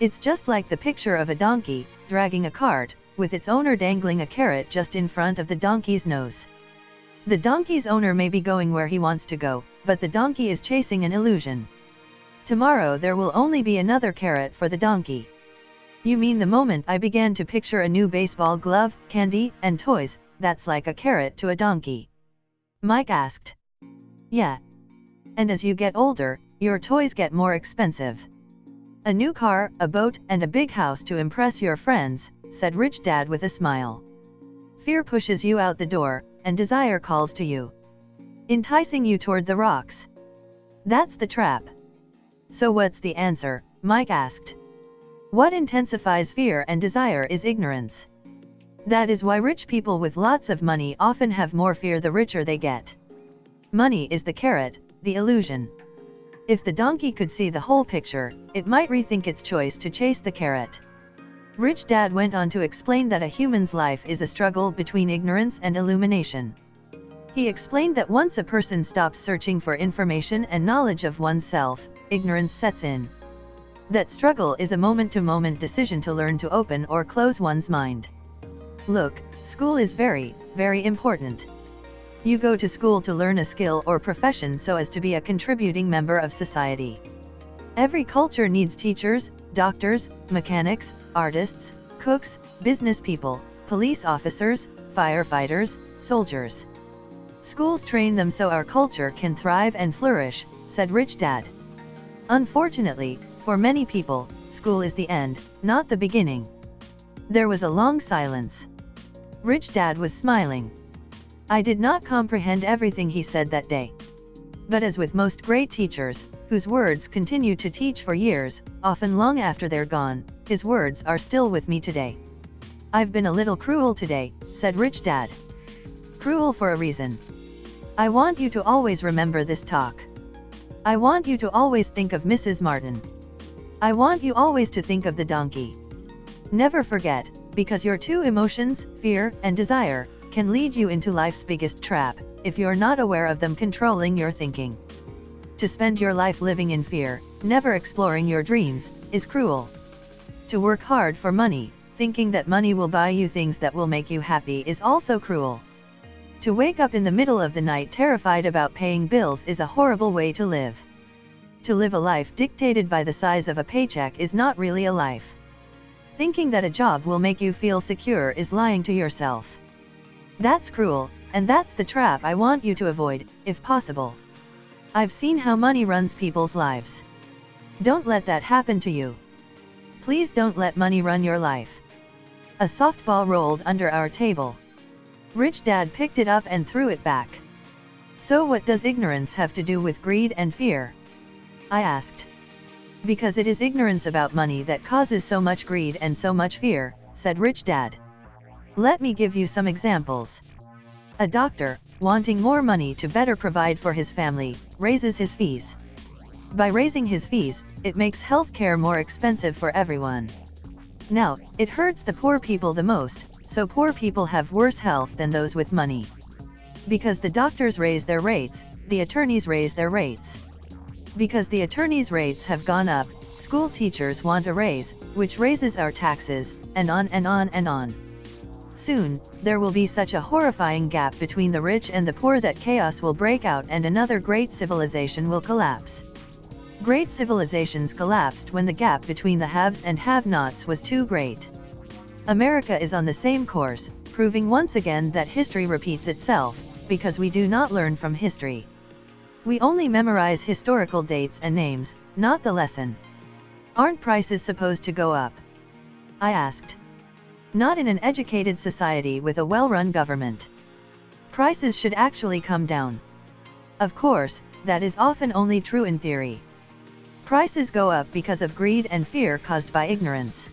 It's just like the picture of a donkey, dragging a cart, with its owner dangling a carrot just in front of the donkey's nose. The donkey's owner may be going where he wants to go, but the donkey is chasing an illusion. Tomorrow there will only be another carrot for the donkey. You mean the moment I began to picture a new baseball glove, candy, and toys, that's like a carrot to a donkey? Mike asked. Yeah. And as you get older, your toys get more expensive. A new car, a boat, and a big house to impress your friends, said Rich Dad with a smile. Fear pushes you out the door, and desire calls to you, enticing you toward the rocks. That's the trap. So what's the answer? Mike asked. What intensifies fear and desire is ignorance. That is why rich people with lots of money often have more fear the richer they get. Money is the carrot, the illusion. If the donkey could see the whole picture, it might rethink its choice to chase the carrot. Rich Dad went on to explain that a human's life is a struggle between ignorance and illumination. He explained that once a person stops searching for information and knowledge of oneself, ignorance sets in. That struggle is a moment-to-moment decision to learn to open or close one's mind. Look, school is very, very important. You go to school to learn a skill or profession so as to be a contributing member of society. Every culture needs teachers, doctors, mechanics, artists, cooks, business people, police officers, firefighters, soldiers. Schools train them so our culture can thrive and flourish, said Rich Dad. Unfortunately, for many people, school is the end, not the beginning. There was a long silence. Rich Dad was smiling. I did not comprehend everything he said that day. But as with most great teachers, whose words continue to teach for years, often long after they're gone, his words are still with me today. I've been a little cruel today, said Rich Dad. Cruel for a reason. I want you to always remember this talk. I want you to always think of Mrs. Martin. I want you always to think of the donkey. Never forget, because your two emotions, fear and desire, can lead you into life's biggest trap, if you're not aware of them controlling your thinking. To spend your life living in fear, never exploring your dreams, is cruel. To work hard for money, thinking that money will buy you things that will make you happy, is also cruel. To wake up in the middle of the night terrified about paying bills is a horrible way to live. To live a life dictated by the size of a paycheck is not really a life. Thinking that a job will make you feel secure is lying to yourself. That's cruel, and that's the trap I want you to avoid, if possible. I've seen how money runs people's lives. Don't let that happen to you. Please don't let money run your life. A softball rolled under our table. Rich Dad picked it up and threw it back. So what does ignorance have to do with greed and fear? I asked. Because it is ignorance about money that causes so much greed and so much fear, said Rich Dad. Let me give you some examples. A doctor, wanting more money to better provide for his family, raises his fees. By raising his fees, it makes healthcare more expensive for everyone. Now, it hurts the poor people the most, so poor people have worse health than those with money. Because the doctors raise their rates, the attorneys raise their rates. Because the attorneys' rates have gone up, school teachers want a raise, which raises our taxes, and on and on and on. Soon, there will be such a horrifying gap between the rich and the poor that chaos will break out and another great civilization will collapse. Great civilizations collapsed when the gap between the haves and have-nots was too great. America is on the same course, proving once again that history repeats itself, because we do not learn from history. We only memorize historical dates and names, not the lesson. Aren't prices supposed to go up? I asked. Not in an educated society with a well-run government. Prices should actually come down. Of course, that is often only true in theory. Prices go up because of greed and fear caused by ignorance.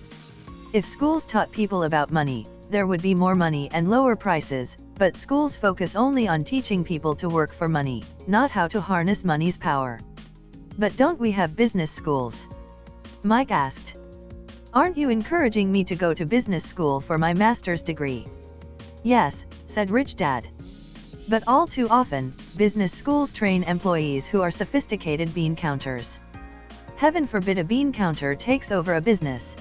If schools taught people about money, there would be more money and lower prices, but schools focus only on teaching people to work for money, not how to harness money's power. But don't we have business schools? Mike asked. Aren't you encouraging me to go to business school for my master's degree? Yes, said Rich Dad. But all too often, business schools train employees who are sophisticated bean counters. Heaven forbid a bean counter takes over a business.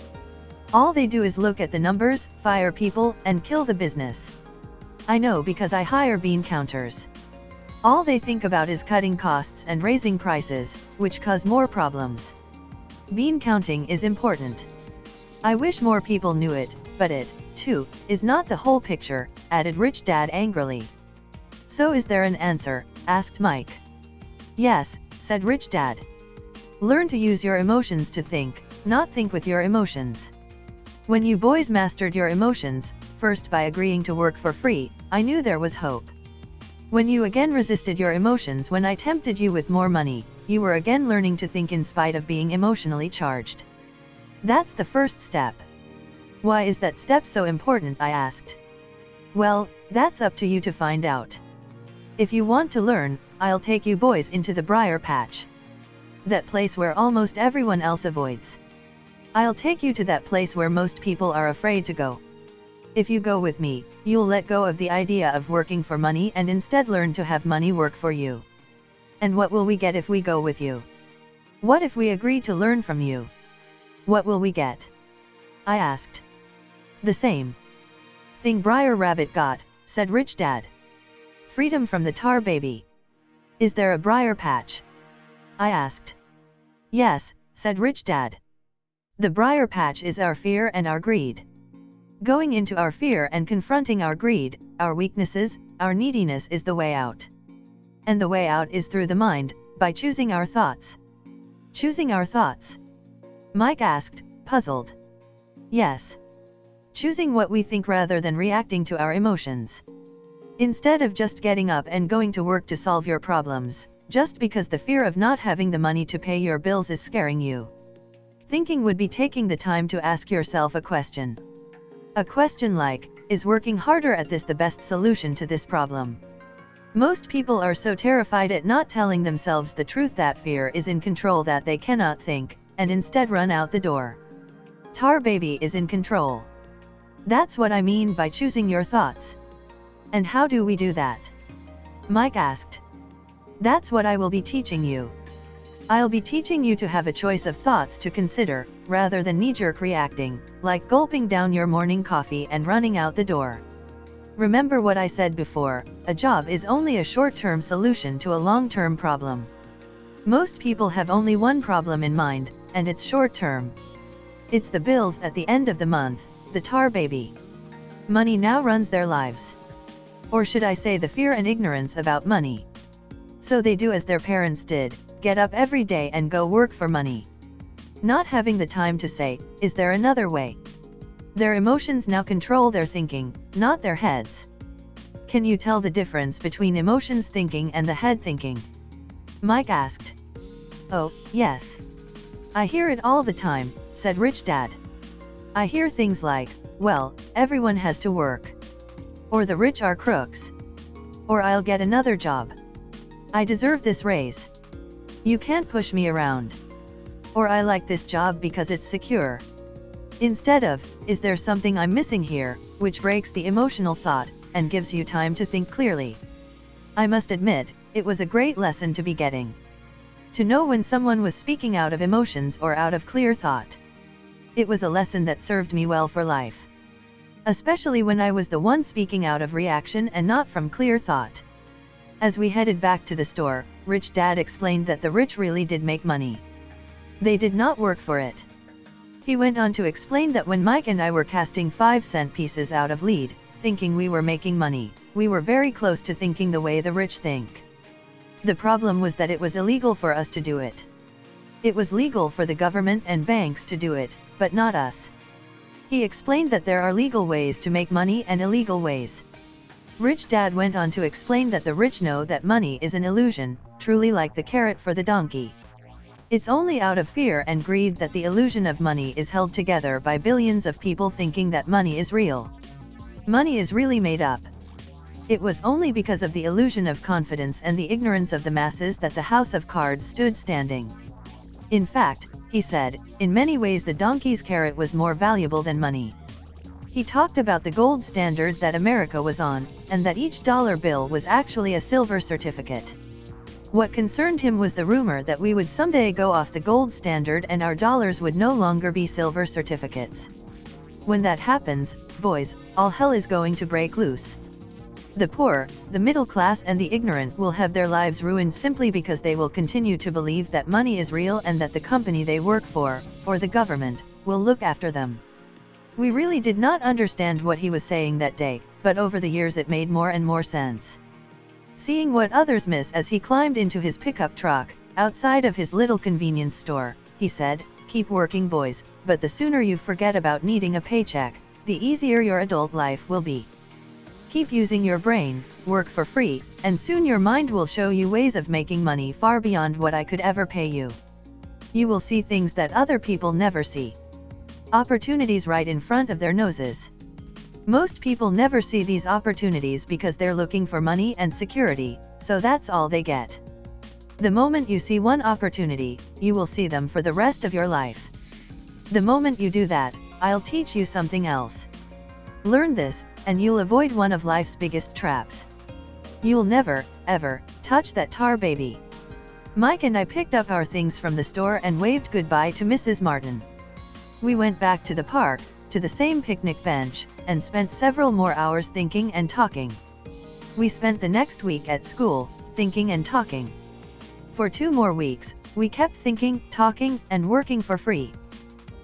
All they do is look at the numbers, fire people, and kill the business. I know because I hire bean counters. All they think about is cutting costs and raising prices, which cause more problems. Bean counting is important. I wish more people knew it, but it, too, is not the whole picture, added Rich Dad angrily. So is there an answer? Asked Mike. Yes, said Rich Dad. Learn to use your emotions to think, not think with your emotions. When you boys mastered your emotions, first by agreeing to work for free, I knew there was hope. When you again resisted your emotions when I tempted you with more money, you were again learning to think in spite of being emotionally charged. That's the first step. Why is that step so important? I asked. Well, that's up to you to find out. If you want to learn, I'll take you boys into the briar patch. That place where almost everyone else avoids. I'll take you to that place where most people are afraid to go. If you go with me, you'll let go of the idea of working for money and instead learn to have money work for you. And what will we get if we go with you? What if we agree to learn from you? What will we get? I asked. The same thing Briar Rabbit got, said Rich Dad. Freedom from the tar baby. Is there a briar patch? I asked. Yes, said Rich Dad. The briar patch is our fear and our greed. Going into our fear and confronting our greed, our weaknesses, our neediness is the way out. And the way out is through the mind, by choosing our thoughts. Choosing our thoughts? Mike asked, puzzled. Yes. Choosing what we think rather than reacting to our emotions. Instead of just getting up and going to work to solve your problems, just because the fear of not having the money to pay your bills is scaring you. Thinking would be taking the time to ask yourself a question. A question like, is working harder at this the best solution to this problem? Most people are so terrified at not telling themselves the truth that fear is in control that they cannot think, and instead run out the door. Tar baby is in control. That's what I mean by choosing your thoughts. And how do we do that? Mike asked. That's what I will be teaching you. I'll be teaching you to have a choice of thoughts to consider, rather than knee-jerk reacting, like gulping down your morning coffee and running out the door. Remember what I said before, a job is only a short-term solution to a long-term problem. Most people have only one problem in mind, and it's short-term. It's the bills at the end of the month, the tar baby. Money now runs their lives. Or should I say the fear and ignorance about money. So they do as their parents did, get up every day and go work for money. Not having the time to say, is there another way? Their emotions now control their thinking, not their heads. Can you tell the difference between emotions thinking and the head thinking? Mike asked. Oh, yes. I hear it all the time, said Rich Dad. I hear things like, well, everyone has to work. Or the rich are crooks. Or I'll get another job. I deserve this raise. You can't push me around. Or I like this job because it's secure. Instead of, is there something I'm missing here, which breaks the emotional thought, and gives you time to think clearly. I must admit, it was a great lesson to be getting. To know when someone was speaking out of emotions or out of clear thought. It was a lesson that served me well for life. Especially when I was the one speaking out of reaction and not from clear thought. As we headed back to the store, Rich Dad explained that the rich really did make money. They did not work for it. He went on to explain that when Mike and I were casting 5-cent pieces out of lead, thinking we were making money, we were very close to thinking the way the rich think. The problem was that it was illegal for us to do it. It was legal for the government and banks to do it, but not us. He explained that there are legal ways to make money and illegal ways. Rich Dad went on to explain that the rich know that money is an illusion, truly like the carrot for the donkey. It's only out of fear and greed that the illusion of money is held together by billions of people thinking that money is real. Money is really made up. It was only because of the illusion of confidence and the ignorance of the masses that the house of cards stood standing. In fact, he said, in many ways the donkey's carrot was more valuable than money. He talked about the gold standard that America was on, and that each dollar bill was actually a silver certificate. What concerned him was the rumor that we would someday go off the gold standard and our dollars would no longer be silver certificates. When that happens, boys, all hell is going to break loose. The poor, the middle class and the ignorant will have their lives ruined simply because they will continue to believe that money is real and that the company they work for, or the government, will look after them. We really did not understand what he was saying that day, but over the years it made more and more sense. Seeing what others miss as he climbed into his pickup truck, outside of his little convenience store, he said, "Keep working, boys, but the sooner you forget about needing a paycheck, the easier your adult life will be. Keep using your brain, work for free, and soon your mind will show you ways of making money far beyond what I could ever pay you. You will see things that other people never see. Opportunities right in front of their noses. Most people never see these opportunities because they're looking for money and security, so that's all they get. The moment you see one opportunity, you will see them for the rest of your life. The moment you do that, I'll teach you something else. Learn this, and you'll avoid one of life's biggest traps. You'll never, ever, touch that tar baby." Mike and I picked up our things from the store and waved goodbye to Mrs. Martin. We went back to the park, to the same picnic bench, and spent several more hours thinking and talking. We spent the next week at school, thinking and talking. For 2 more weeks, we kept thinking, talking, and working for free.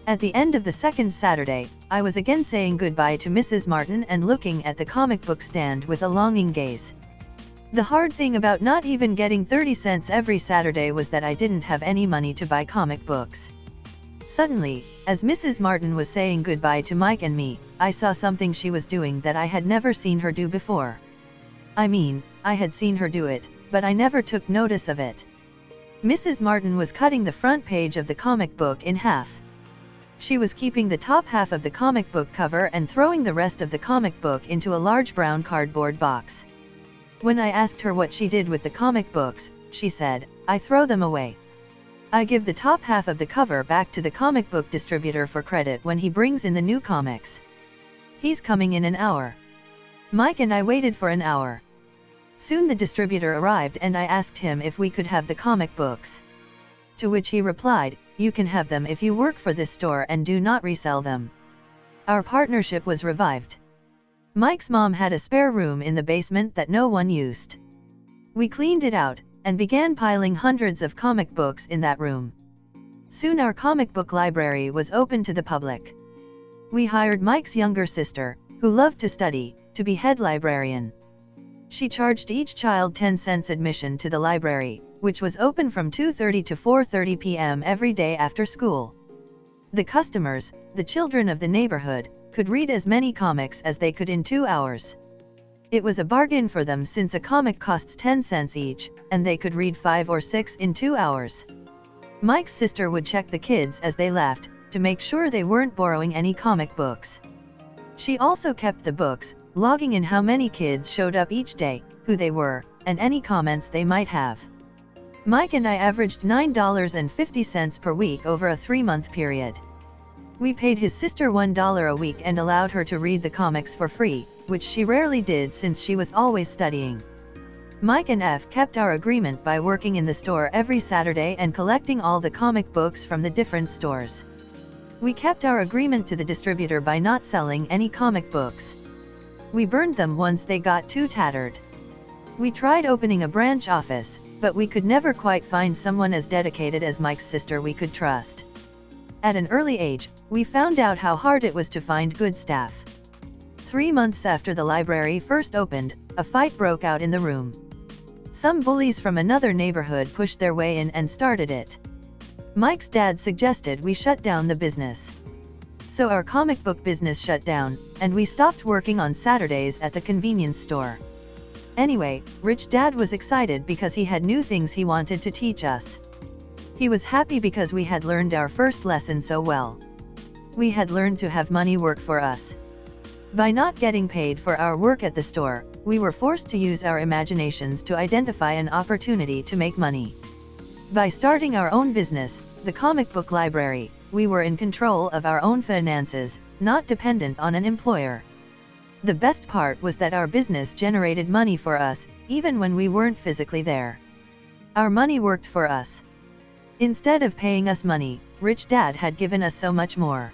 At the end of the second Saturday, I was again saying goodbye to Mrs. Martin and looking at the comic book stand with a longing gaze. The hard thing about not even getting 30 cents every Saturday was that I didn't have any money to buy comic books. Suddenly, as Mrs. Martin was saying goodbye to Mike and me, I saw something she was doing that I had never seen her do before. I mean, I had seen her do it, but I never took notice of it. Mrs. Martin was cutting the front page of the comic book in half. She was keeping the top half of the comic book cover and throwing the rest of the comic book into a large brown cardboard box. When I asked her what she did with the comic books, she said, "I throw them away. I give the top half of the cover back to the comic book distributor for credit when he brings in the new comics. He's coming in an hour." Mike and I waited for an hour. Soon the distributor arrived and I asked him if we could have the comic books. To which he replied, "You can have them if you work for this store and do not resell them." Our partnership was revived. Mike's mom had a spare room in the basement that no one used. We cleaned it out, and began piling hundreds of comic books in that room. Soon our comic book library was open to the public. We hired Mike's younger sister, who loved to study, to be head librarian. She charged each child 10 cents admission to the library, which was open from 2:30 to 4:30 p.m. every day after school. The customers, the children of the neighborhood, could read as many comics as they could in 2 hours. It was a bargain for them since a comic costs 10 cents each, and they could read 5 or 6 in 2 hours. Mike's sister would check the kids as they left, to make sure they weren't borrowing any comic books. She also kept the books, logging in how many kids showed up each day, who they were, and any comments they might have. Mike and I averaged $9.50 per week over a 3-month period. We paid his sister $1 a week and allowed her to read the comics for free, which she rarely did since she was always studying. Mike and F kept our agreement by working in the store every Saturday and collecting all the comic books from the different stores. We kept our agreement to the distributor by not selling any comic books. We burned them once they got too tattered. We tried opening a branch office, but we could never quite find someone as dedicated as Mike's sister we could trust. At an early age, we found out how hard it was to find good staff. 3 months after the library first opened, a fight broke out in the room. Some bullies from another neighborhood pushed their way in and started it. Mike's dad suggested we shut down the business. So our comic book business shut down, and we stopped working on Saturdays at the convenience store. Anyway, Rich Dad was excited because he had new things he wanted to teach us. He was happy because we had learned our first lesson so well. We had learned to have money work for us. By not getting paid for our work at the store, we were forced to use our imaginations to identify an opportunity to make money. By starting our own business, the comic book library, we were in control of our own finances, not dependent on an employer. The best part was that our business generated money for us, even when we weren't physically there. Our money worked for us. Instead of paying us money, Rich Dad had given us so much more.